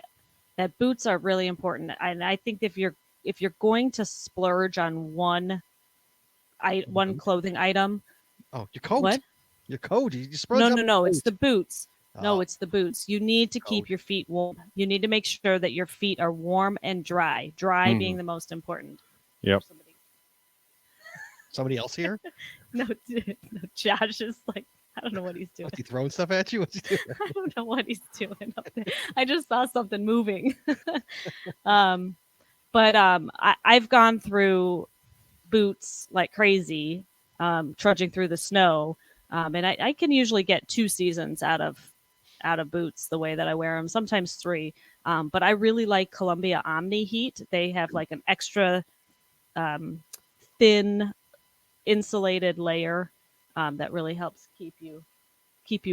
that boots are really important. And I think if you're going to splurge on one clothing item, Oh, your coat. what? Your coat. You spread up your No, it's coat. the boots. No, Oh, it's the boots. You need to keep Coat. your feet warm. You need to make sure that your feet are warm and dry. Dry being the most important. Yep. somebody else here. No, Josh is like, I don't know what he's doing. Is he throwing stuff at you? What's he doing? I don't know what he's doing up there. I just saw something moving. I've gone through boots like crazy, trudging through the snow. And I can usually get 2 seasons out of boots the way that I wear them, sometimes 3. But I really like Columbia Omni Heat. They have like an extra thin insulated layer that really helps keep you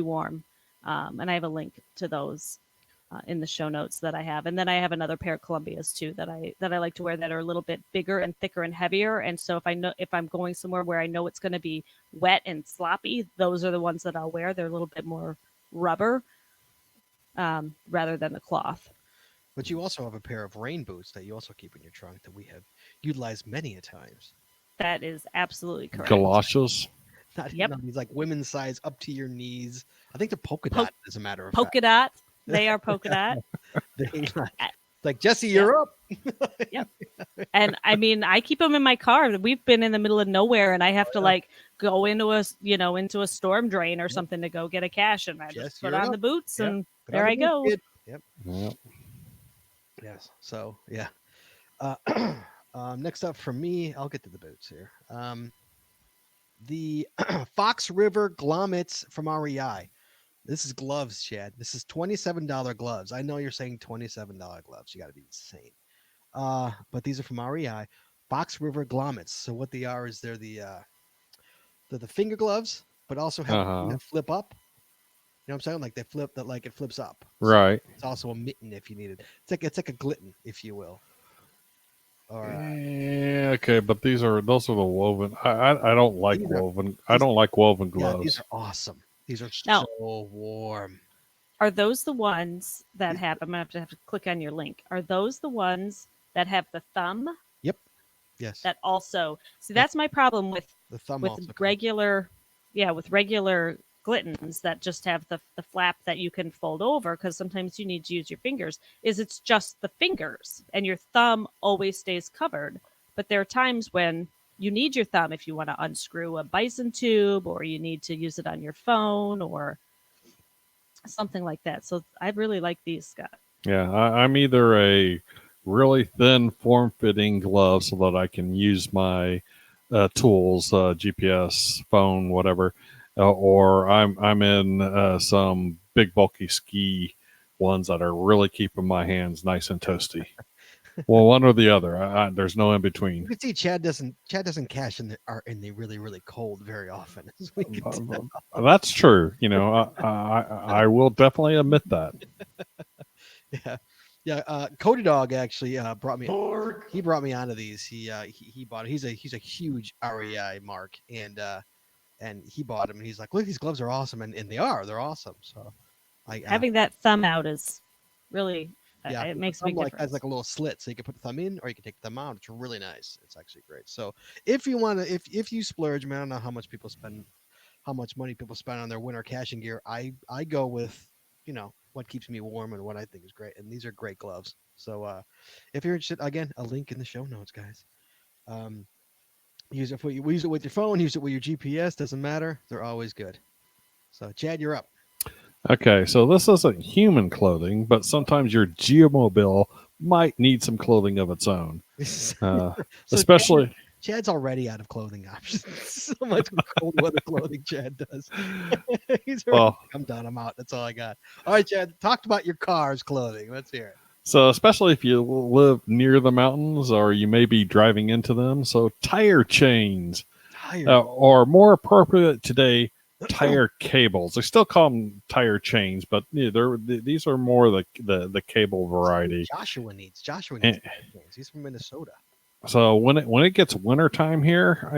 warm. And I have a link to those in the show notes that I have. And then I have another pair of Columbias too that I like to wear that are a little bit bigger and thicker and heavier. And so if I'm going somewhere where I know it's going to be wet and sloppy, those are the ones that I'll wear. They're a little bit more rubber rather than the cloth. But you also have a pair of rain boots that you also keep in your trunk that we have utilized many a times. That is absolutely correct. Galoshes. Not these like women's size up to your knees. I think they're polka dot, as a matter of fact. Polka dot. They are polka dot. They're like Jesse, you're up. Yep. And I mean, I keep them in my car. We've been in the middle of nowhere, and I have to like go into a storm drain or something to go get a cash, and I just put on the boots, and there I go. Yep. Yep. Yes. So yeah. Next up for me, I'll get to the boots here. The Fox River Glommets from REI. This is gloves, Chad. This is $27 gloves. I know you're saying $27 gloves. You got to be insane. But these are from REI. Fox River Glommets. So what they are is they're the finger gloves, but also have that flip up. You know what I'm saying? Like they flip that, like it flips up. Right. So it's also a mitten if you need it. It's like a glitten, if you will. Or, Yeah, okay, but those are the woven. I don't like woven. I don't like woven gloves. Yeah, these are awesome. These are Now- so warm. Are those the ones that have? I'm gonna have to click on your link. Are those the ones that have the thumb? Yes. That also see. That's my problem with The thumb with also comes. regular glittens that just have the flap that you can fold over, because sometimes you need to use your fingers. It's just the fingers, and your thumb always stays covered. But there are times when you need your thumb if you want to unscrew a bison tube, or you need to use it on your phone or something like that. So I really like these, Scott. Yeah, I'm either a really thin, form-fitting gloves so that I can use my tools, GPS, phone, whatever, or I'm in some big bulky ski ones that are really keeping my hands nice and toasty. Well, one or the other. There's no in You between. can see Chad doesn't cache in the really really cold very often. As we can tell. That's true. I will definitely admit that. Yeah, yeah. Cody Dog actually brought me. He brought me onto these. He bought it. He's a huge REI mark, and he bought them. And he's like, look, these gloves are awesome, and they're awesome. So, Having that thumb out is really yeah, it makes a thumb big like difference. has like a little slit, so you can put the thumb in or you can take the thumb out. It's really nice. It's actually great. So if you want to, if you splurge, man, I don't know how much money people spend on their winter caching gear. I go with what keeps me warm and what I think is great, and these are great gloves. So if you're interested, again, a link in the show notes, guys. Use it use it with your phone, use it with your GPS. Doesn't matter. They're always good. So Chad, you're up. Okay, so this isn't human clothing, but sometimes your geomobile might need some clothing of its own. So Especially. Chad's already out of clothing options. So much cold weather clothing Chad does. He's already, I'm done. I'm out. That's all I got. All right, Chad, talk about your car's clothing. Let's hear it. So especially if you live near the mountains or you may be driving into them. So tire chains, or more appropriate today, tire cables. They still call them tire chains, but these are more the cable variety. Joshua needs chains. He's from Minnesota. So when it gets wintertime here,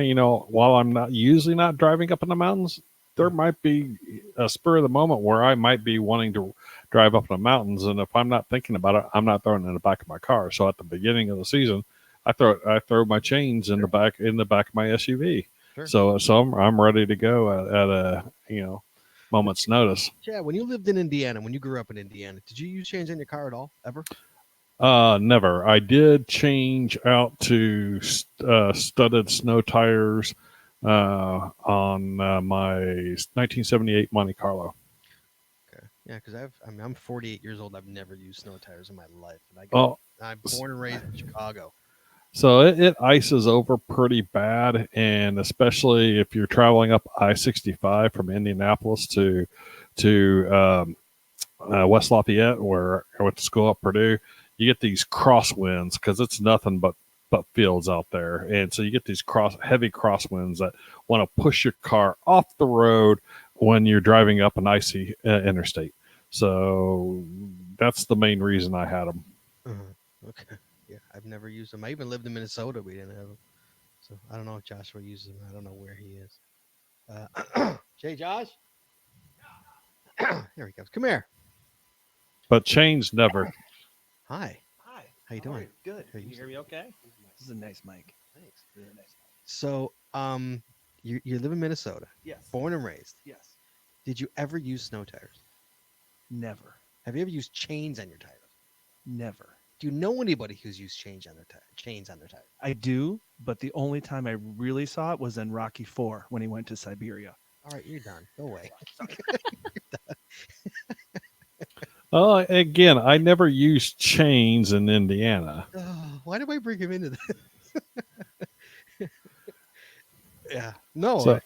while I'm usually not driving up in the mountains, there might be a spur of the moment where I might be wanting to drive up in the mountains, and if I'm not thinking about it, I'm not throwing it in the back of my car. So at the beginning of the season, I throw my chains in the back of my SUV. Sure. So I'm ready to go at a moment's notice. Yeah, when you lived in Indiana, when you grew up in Indiana, did you use chains in your car at all ever? Never. I did change out to studded snow tires on my 1978 Monte Carlo. Okay, yeah, because I'm 48 years old. I've never used snow tires in my life, and I'm born and raised in Chicago. So it ices over pretty bad, and especially if you're traveling up I-65 from Indianapolis to West Lafayette, where I went to school at Purdue. You get these crosswinds because it's nothing but fields out there, and so you get these heavy crosswinds that want to push your car off the road when you're driving up an icy interstate. So that's the main reason I had them. Okay, yeah, I've never used them. I even lived in Minnesota. We didn't have them, so I don't know if Joshua uses them. I don't know where he is. Hey, Josh. There he comes. Come here. But chains never. Hi. How you doing? Good. Can you hear me okay? This is a nice mic. Thanks. Really nice. So, you live in Minnesota. Yes. Born and raised. Yes. Did you ever use snow tires? Never. Have you ever used chains on your tires? Never. Do you know anybody who's used chains on their tires? I do, but the only time I really saw it was in Rocky IV when he went to Siberia. All right, you're done. Go away. Well, again, I never used chains in Indiana. Why did I bring him into this? Yeah, no.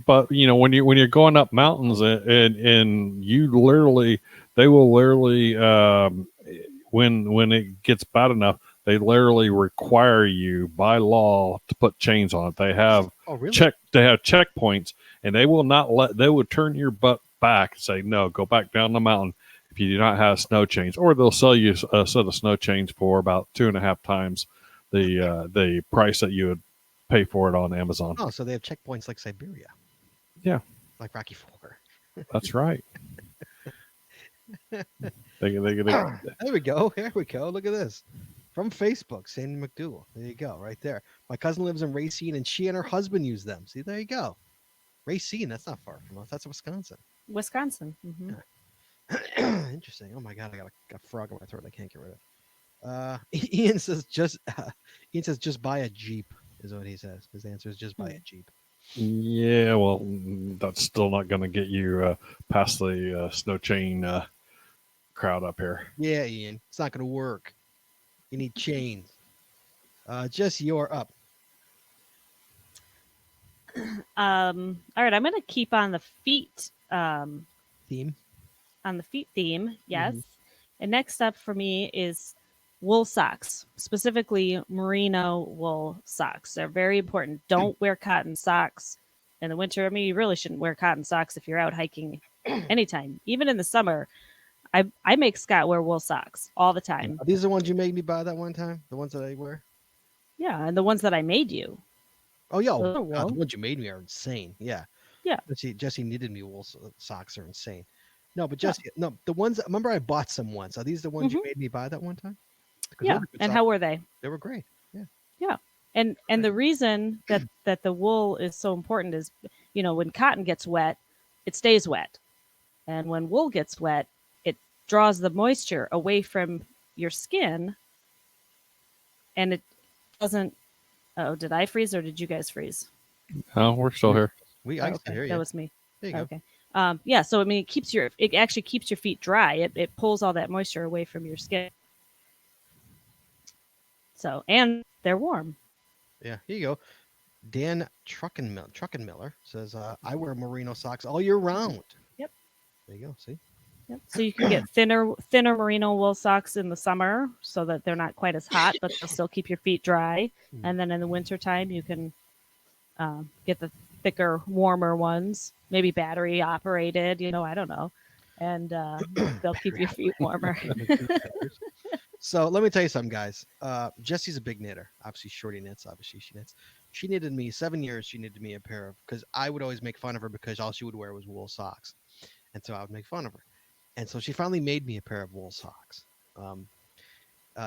But when you're going up mountains and they will literally when it gets bad enough, they literally require you by law to put chains on it. They have checkpoints, and they will turn your butt back and say, no, go back down the mountain if you do not have snow chains, or they'll sell you a set of snow chains for about 2.5 times the price that you would pay for it on Amazon. Oh, so they have checkpoints like Siberia. Yeah, like Rocky IV. That's right. There we go. Here we go. Look at this. From Facebook, Sandy McDougal. There you go, right there. My cousin lives in Racine, and she and her husband use them. See, there you go. Racine, that's not far from us. That's Wisconsin. Mm-hmm. Yeah. Interesting. Oh my God, I got a frog in my throat I can't get rid of. Ian says just buy a Jeep is what he says. His answer is just buy a Jeep. Yeah, well, that's still not going to get you past the snow chain crowd up here. Yeah, Ian, it's not going to work. You need chains. Jesse, you're up. All right, I'm gonna keep on the feet Theme. on the feet theme. Yes. And next up for me is wool socks, specifically merino wool socks. They're very important. Don't wear cotton socks in the winter. I mean, you really shouldn't wear cotton socks if you're out hiking anytime, even in the summer. I make Scott wear wool socks all the time. Are these the ones you made me buy that one time? The ones that I wear? Yeah, and the ones that I made you. Oh, yeah. Those are God, the wool. ones you made me are insane. Yeah. Yeah. Jesse knitted me wool socks are insane. No, but Jesse, no, the ones, remember I bought some once. Are these the ones you made me buy that one time? 'Cause Yeah. those are good And socks. how were they? They were great. Yeah. Yeah. And the reason that the wool is so important is, when cotton gets wet, it stays wet. And when wool gets wet, it draws the moisture away from your skin, and it doesn't. Oh, did I freeze or did you guys freeze? Oh, we're still here. I Oh, can hear you. that was me. There you go. Okay. Yeah. So I mean, it actually keeps your feet dry. It pulls all that moisture away from your skin. So, and they're warm. Yeah, here you go. Dan Truckenmiller says, I wear merino socks all year round. Yep. There you go. See? Yep. So you can get thinner merino wool socks in the summer so that they're not quite as hot, but they'll still keep your feet dry. And then in the wintertime, you can get the thicker, warmer ones, maybe battery operated, I don't know. And they'll keep your feet warmer. So let me tell you something, guys. Jesse's a big knitter. Obviously, Shorty knits. Obviously, she knits. She knitted me 7 years. She knitted me a pair of, because I would always make fun of her because all she would wear was wool socks. And so I would make fun of her. And so she finally made me a pair of wool socks.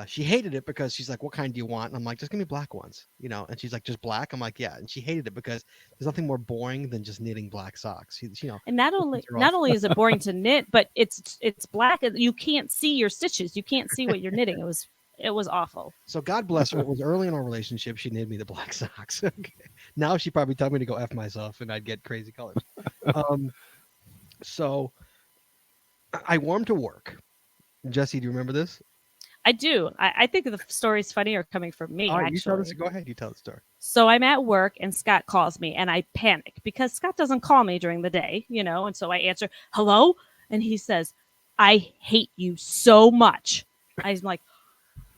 She hated it because she's like, what kind do you want? And I'm like, just give me black ones, And she's like, just black? I'm like, yeah. And she hated it because there's nothing more boring than just knitting black socks. And not only is it boring to knit, but it's black. You can't see your stitches. You can't see what you're knitting. It was awful. So God bless her. It was early in our relationship. She knitted me the black socks. Okay. Now she'd probably tell me to go F myself and I'd get crazy colors. So I wore them to work. Jesse, do you remember this? I do. I think the story's funnier coming from me. All right, actually. Go ahead. You tell the story. So I'm at work and Scott calls me and I panic because Scott doesn't call me during the day, and so I answer, hello? And he says, I hate you so much. I'm like,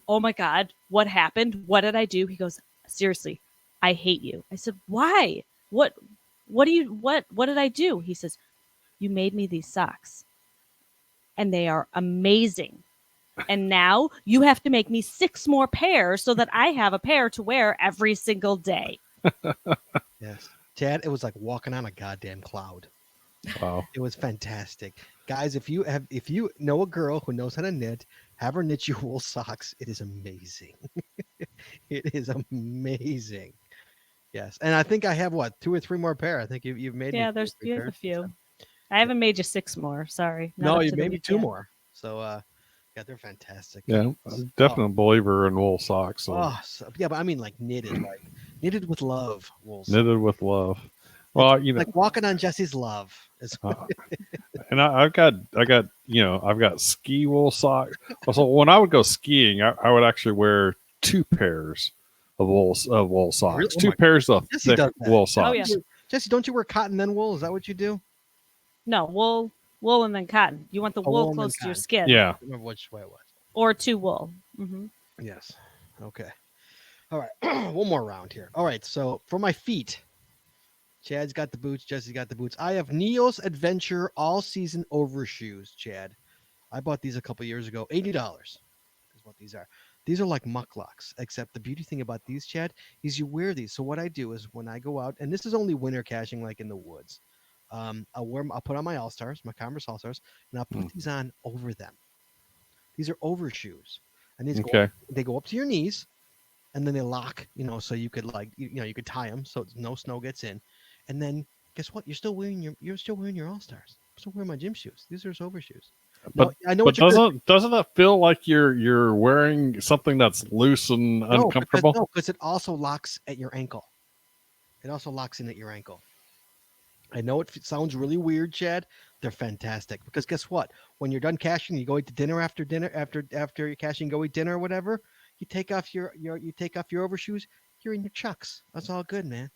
oh my God, what happened? What did I do? He goes, seriously, I hate you. I said, why? What did I do? He says, you made me these socks and they are amazing. And now you have to make me 6 more pairs so that I have a pair to wear every single day. Yes. Chad, it was like walking on a goddamn cloud. Wow. It was fantastic. Guys, if you know a girl who knows how to knit, have her knit you wool socks. It is amazing. It is amazing. Yes. And I think I have 2 or 3 more pair. I think you've made me. Yeah, you have a few. I haven't made you 6 more. Sorry. No, you made me 2 more. So yeah, they're fantastic. Yeah, I'm a definite believer in wool socks. So. Yeah, but I mean like knitted with love. Wool socks. Knitted with love. Well, like walking on Jesse's love. And I've got I've got ski wool socks. So when I would go skiing, I would actually wear 2 pairs of wool socks. Really? 2 pairs of Jesse thick wool socks. Oh, yeah. Jesse, don't you wear cotton then wool? Is that what you do? No, wool and then cotton. You want the wool wool and close then to your cotton. skin. Yeah. I don't remember which way it was. Or 2 wool. Mm-hmm. Yes. Okay. All right. One more round here. All right. So for my feet, Chad's got the boots. Jesse's got the boots. I have Neos Adventure All Season Overshoes, Chad. I bought these a couple years ago. $80 is what these are. These are like mucklucks, except the beauty thing about these, Chad, is you wear these. So what I do is when I go out, and this is only winter caching, like in the woods, I'll put on my All-Stars, my Converse All-Stars, and I'll put these on over them. These are overshoes. And these they go up to your knees, and then they lock, so you could you could tie them so no snow gets in. And then guess what? You're still wearing your All-Stars. I'm still wearing my gym shoes. These are overshoes. But I know. But doesn't that feel like you're wearing something that's loose and uncomfortable? No, because it also locks at your ankle. It also locks in at your ankle. I know it sounds really weird, Chad. They're fantastic because guess what? When you're done caching, you go eat to dinner after you're caching, go eat dinner or whatever. You take off your overshoes. You're in your chucks. That's all good, man.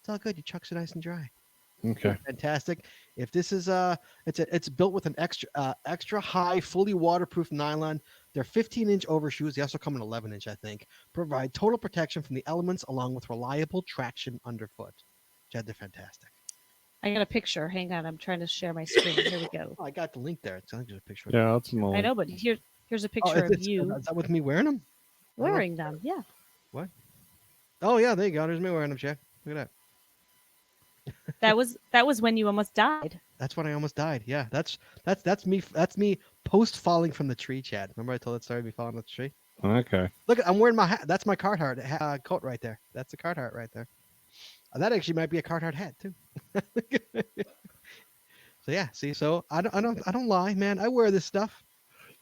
It's all good. Your chucks are nice and dry. Okay. Fantastic. If this is it's built with an extra high, fully waterproof nylon. They're 15-inch overshoes. They also come in 11-inch, I think. Provide total protection from the elements along with reliable traction underfoot. Jed, they're fantastic. I got a picture. Hang on, I'm trying to share my screen. Here we go. Oh, I got the link there. It's just a picture. Yeah, that's I annoying. know, but here's a Oh, picture of you is that with me wearing them? wearing them. Yeah. What? Oh yeah, there you go. There's me wearing them, Chad. Look at that. That was when you almost died. That's when I almost died. Yeah, that's me. That's me post falling from the tree, Chad. Remember I told that story of me falling off the tree? Okay. Look, I'm wearing my hat. That's my Carhartt coat right there. That's a Carhartt right there. That actually might be a Carhartt hat too. So yeah, see, so I don't lie, man. I wear this stuff.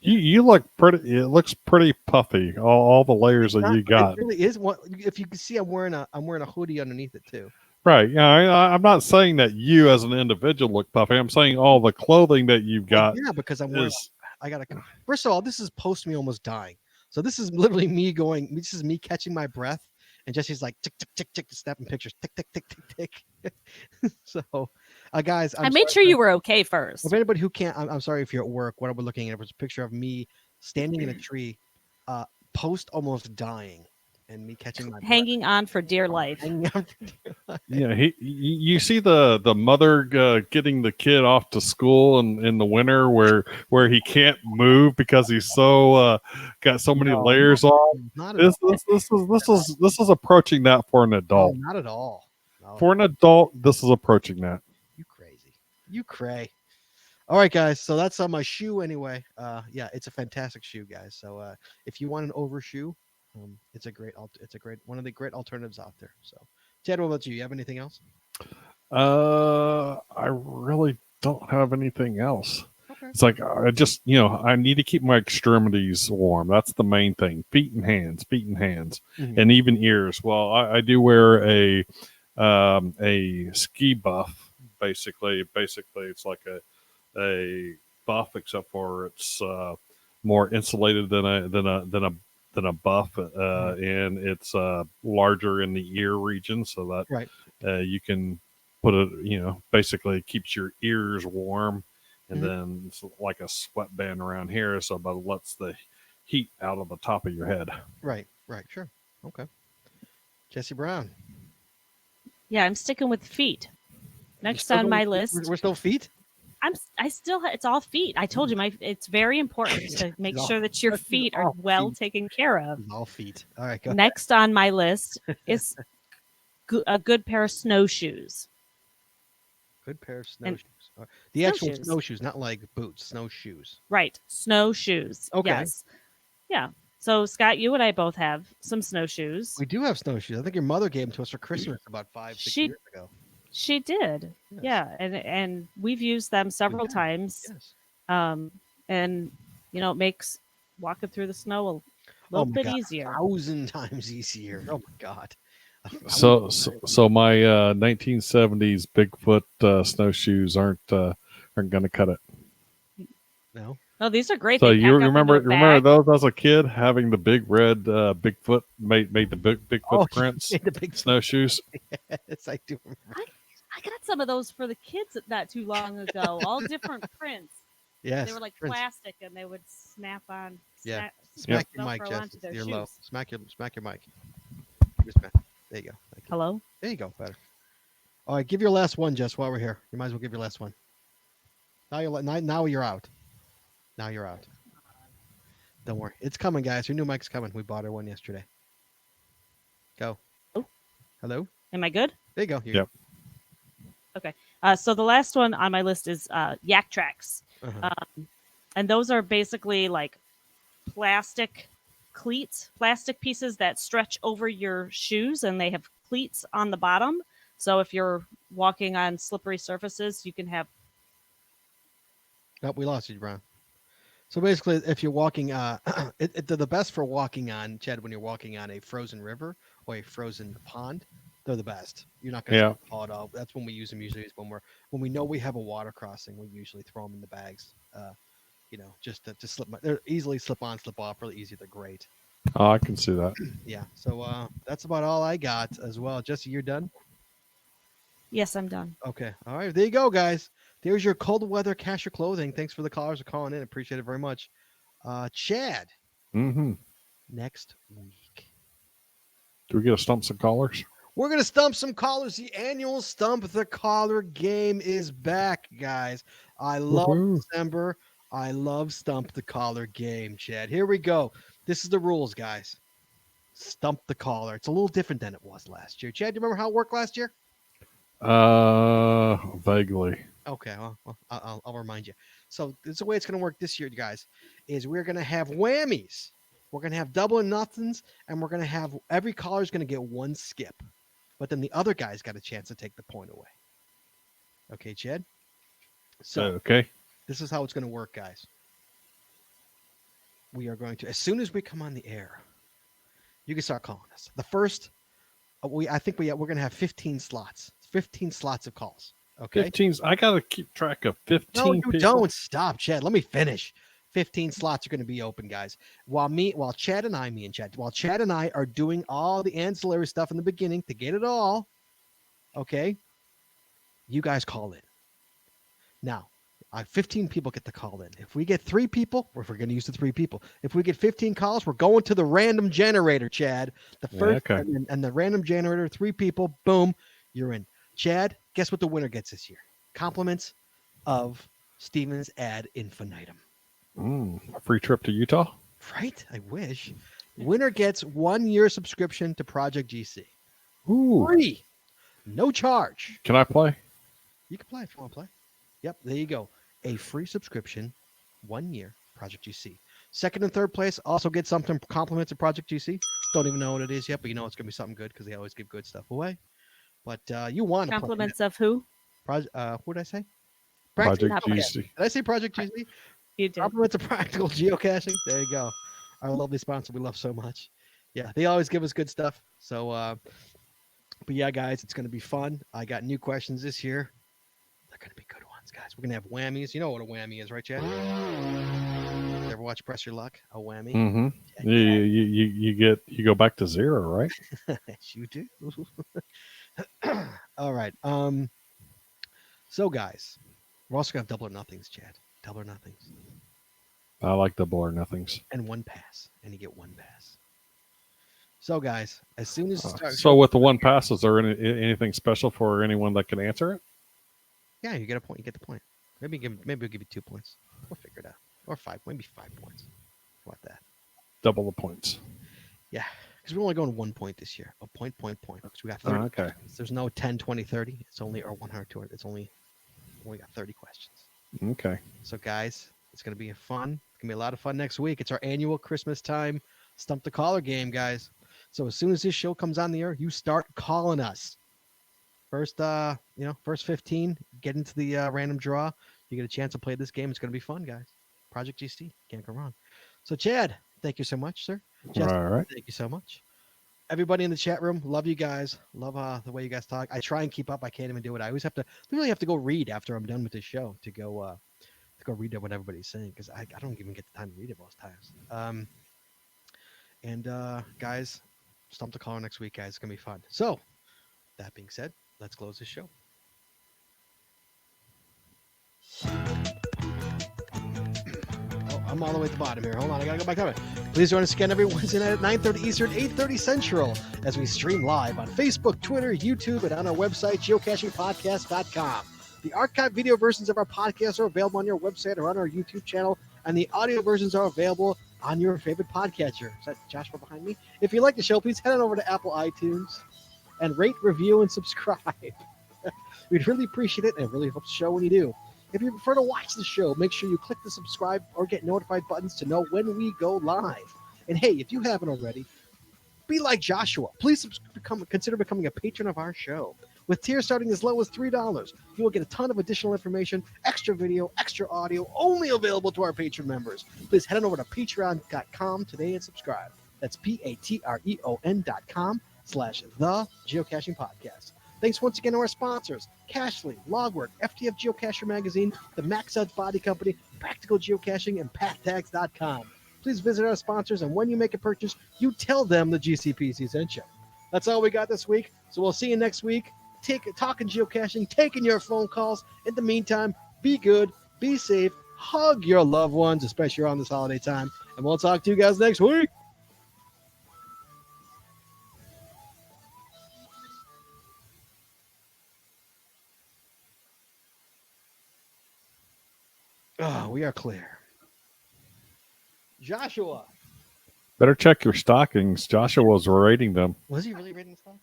You look pretty. It looks pretty puffy. All the layers that you got. It really is. What if you can see? I'm wearing a hoodie underneath it too. Right. Yeah. I'm not saying that you as an individual look puffy. I'm saying all the clothing that you've got. Yeah, because I'm wearing. Is, I gotta. First of all, this is post me almost dying. So this is literally me going. This is me catching my breath, and Jesse's like tick tick tick tick, snapping pictures. Tick tick tick tick tick. So, guys, I made sure you were okay first. If anybody who can't, I'm sorry if you're at work. What we're looking at was a picture of me standing in a tree, post almost dying, and me catching my breath. Hanging on for dear life. yeah. You see the mother getting the kid off to school in the winter where he can't move because he's so got so many layers on. This is approaching that for an adult. No, not at all. No. For an adult, this is approaching that. You crazy. You cray. All right, guys. So that's on my shoe anyway. Yeah, it's a fantastic shoe, guys. So if you want an overshoe, it's a great one of the great alternatives out there. So, Ted, what about you? You have anything else? I really don't have anything else. Okay. It's like I just I need to keep my extremities warm. That's the main thing. Feet and hands, Mm-hmm. and even ears. Well, I do wear a ski buff. Basically, it's like a buff, except for it's more insulated than a buff, and it's larger in the ear region, so that Right. You can put it. Basically keeps your ears warm, and then it's like a sweatband around here, so but it lets the heat out of the top of your head. Right. Sure. Okay. Jesse Brown. Yeah, I'm sticking with feet. Next Still on my going- list, We're still feet. it's all feet. I told you it's very important to make sure that your feet are all well feet. taken care of. All feet. All right. Go Next on my list is a good pair of snowshoes. Good pair of snowshoes. The actual Snowshoes. snowshoes, not like boots. Snowshoes. Right, snowshoes. Okay. Yes. Yeah. So Scott, you and I both have some snowshoes. We do have snowshoes. I think your mother gave them to us for Christmas about 5-6 years ago. She did. Yes. Yeah, and we've used them several times. Yes. And it makes walking through the snow a little bit easier. 1,000 times easier. Oh my God. So my 1970s Bigfoot snowshoes aren't going to cut it. No. Oh, these are great. So They you pack up into remember a bag. those as a kid having the big red Bigfoot made the Bigfoot Oh, prints the big snowshoes. Yes, I do remember. I got some of those for the kids not too long ago. All different prints. Yes. They were like Prince. plastic, and they would snap on. Yeah. Snap Smack your mic, Velcro Jess. onto their You're low. shoes. Smack your mic. There you go. Thank you. Hello. There you go. Better. All right, give your last one, Jess. While we're here, you might as well give your last one. Now you're out. Now you're out. Don't worry, it's coming, guys. Your new mic's coming. We bought her one yesterday. Go. Oh. Hello. Am I good? There you go. Yep. Okay. So the last one on my list is yak tracks. Uh-huh. And those are basically like plastic cleats, plastic pieces that stretch over your shoes, and they have cleats on the bottom. So if you're walking on slippery surfaces, you can have. Oh, we lost you, Brian. So basically, if you're walking, they're the best for walking on, Chad, when you're walking on a frozen river or a frozen pond. They're the best. You're not going to fall it off. That's when we use them usually, is when we know we have a water crossing. We usually throw them in the bags, just to slip. They're easily slip on, slip off, really easy. They're great. Oh, I can see that. Yeah. So that's about all I got as well. Jesse, you're done? Yes, I'm done. Okay. All right. There you go, guys. There's your cold weather cash your clothing. Thanks for the callers for calling in. Appreciate it very much. Chad, Mm-hmm. next week. Do we get a stump some callers? We're going to stump some callers. The annual Stump the Caller game is back, guys. I love Woohoo. December. I love Stump the Caller game, Chad. Here we go. This is the rules, guys. Stump the Caller. It's a little different than it was last year. Chad, do you remember how it worked last year? Vaguely. Okay, well I'll remind you. So this is the way it's going to work this year, guys, is we're going to have whammies. We're going to have double and nothings, and we're going to have every caller is going to get one skip. But then the other guy's got a chance to take the point away. Okay, Chad? So Okay. this is how it's going to work, guys. We are going to, as soon as we come on the air, you can start calling us. The first, we're going to have 15 slots. 15 slots of calls. Okay. 15. I gotta keep track of 15. No, you people. don't. Stop, Chad. Let me finish. 15 slots are going to be open, guys. While Chad and I are doing all the ancillary stuff in the beginning to get it all, okay, you guys call in. Now, 15 people get to call in. If we get 3 people, we're going to use the 3 people. If we get 15 calls, we're going to the random generator, Chad. The first okay. and the random generator, 3 people, boom, you're in. Chad, guess what the winner gets this year? Compliments of Steven's ad infinitum. A free trip to Utah? Right? I wish. Winner gets 1 year subscription to Project GC. Ooh. Free. No charge. Can I play? You can play if you want to play. Yep, there you go. A free subscription, 1 year, Project GC. Second and third place also get something compliments of Project GC. Don't even know what it is yet, but you know it's going to be something good because they always give good stuff away. But you want to Compliments of who? what did I say? Project Practical- GC. Did I say Project GC? You did. Compliments of practical geocaching. There you go. Our lovely sponsor we love so much. Yeah, they always give us good stuff. So, but yeah, guys, it's going to be fun. I got new questions this year. They're going to be good ones, guys. We're going to have whammies. You know what a whammy is, right, Chad? You ever watch Press Your Luck? A whammy? Mm-hmm. You go back to 0, right? Yes, you do. All right. So, guys, we're also going to have double or nothings, Chad. Double or nothings. I like double or nothings. And 1 pass. And you get 1 pass. So, guys, as soon as it starts. So with the 1 pass, is there anything special for anyone that can answer it? Yeah, you get a point. You get the point. Maybe we'll give you 2 points. We'll figure it out. Or 5. Maybe 5 points. How about that? Double the points. Yeah, because we're only going 1 point this year. A point. Because we got 30. Okay. There's no 10, 20, 30. It's only, or 100, 200. It's only got 30 questions. Okay. So, guys, it's going to be fun. It's going to be a lot of fun next week. It's our annual Christmas time Stump the Caller game, guys. So as soon as this show comes on the air, you start calling us. First 15, get into the random draw. You get a chance to play this game. It's going to be fun, guys. Project GC. Can't go wrong. So, Chad, thank you so much, sir. Jessica, all right. Thank you so much. Everybody in the chat room, love you guys. Love the way you guys talk. I try and keep up. I can't even do it. I always literally have to go read after I'm done with this show to go read what everybody's saying because I don't even get the time to read it most times. Guys, Stump the Caller next week, guys. It's gonna be fun. So, that being said, let's close this show. I'm all the way at the bottom here. Hold on, I gotta go back up. Please join us again every Wednesday night at 9:30 Eastern, 8:30 Central, as we stream live on Facebook, Twitter, YouTube, and on our website, geocachingpodcast.com. The archived video versions of our podcasts are available on your website or on our YouTube channel, and the audio versions are available on your favorite podcatcher. Is that Joshua behind me? If you like the show, please head on over to Apple iTunes and rate, review, and subscribe. We'd really appreciate it, and it really helps the show when you do. If you prefer to watch the show, make sure you click the subscribe or get notified buttons to know when we go live. And hey, if you haven't already, be like Joshua. Please consider becoming a patron of our show. With tiers starting as low as $3, you will get a ton of additional information, extra video, extra audio, only available to our patron members. Please head on over to patreon.com today and subscribe. That's patreon.com/the Geocaching Podcast. Thanks once again to our sponsors, Cashly, Logwork, FTF Geocacher Magazine, the Max Out Body Company, Practical Geocaching, and PathTags.com. please visit our sponsors. And when you make a purchase, you tell them the GCPC sent you. That's all we got this week. So we'll see you next week. Talking geocaching, taking your phone calls. In the meantime, be good, be safe, hug your loved ones, especially around this holiday time. And we'll talk to you guys next week. Oh, we are clear. Joshua. Better check your stockings. Joshua was rating them. Was he really reading stuff?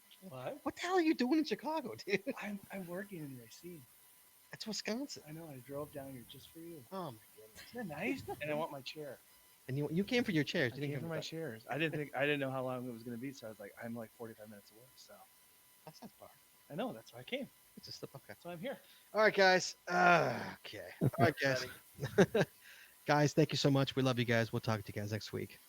What the hell are you doing in Chicago, dude? I'm working in Racine. That's Wisconsin. I know. I drove down here just for you. Oh my goodness. Isn't that nice? And I want my chair. And you came for your chairs. I You didn't came come for my chairs. I didn't know how long it was going to be, so I was like, I'm like 45 minutes away. So That's not far. I know. That's why I came. It's just okay. That's why I'm here. All right, guys. Okay. All right, guys. Guys, thank you so much. We love you guys. We'll talk to you guys next week.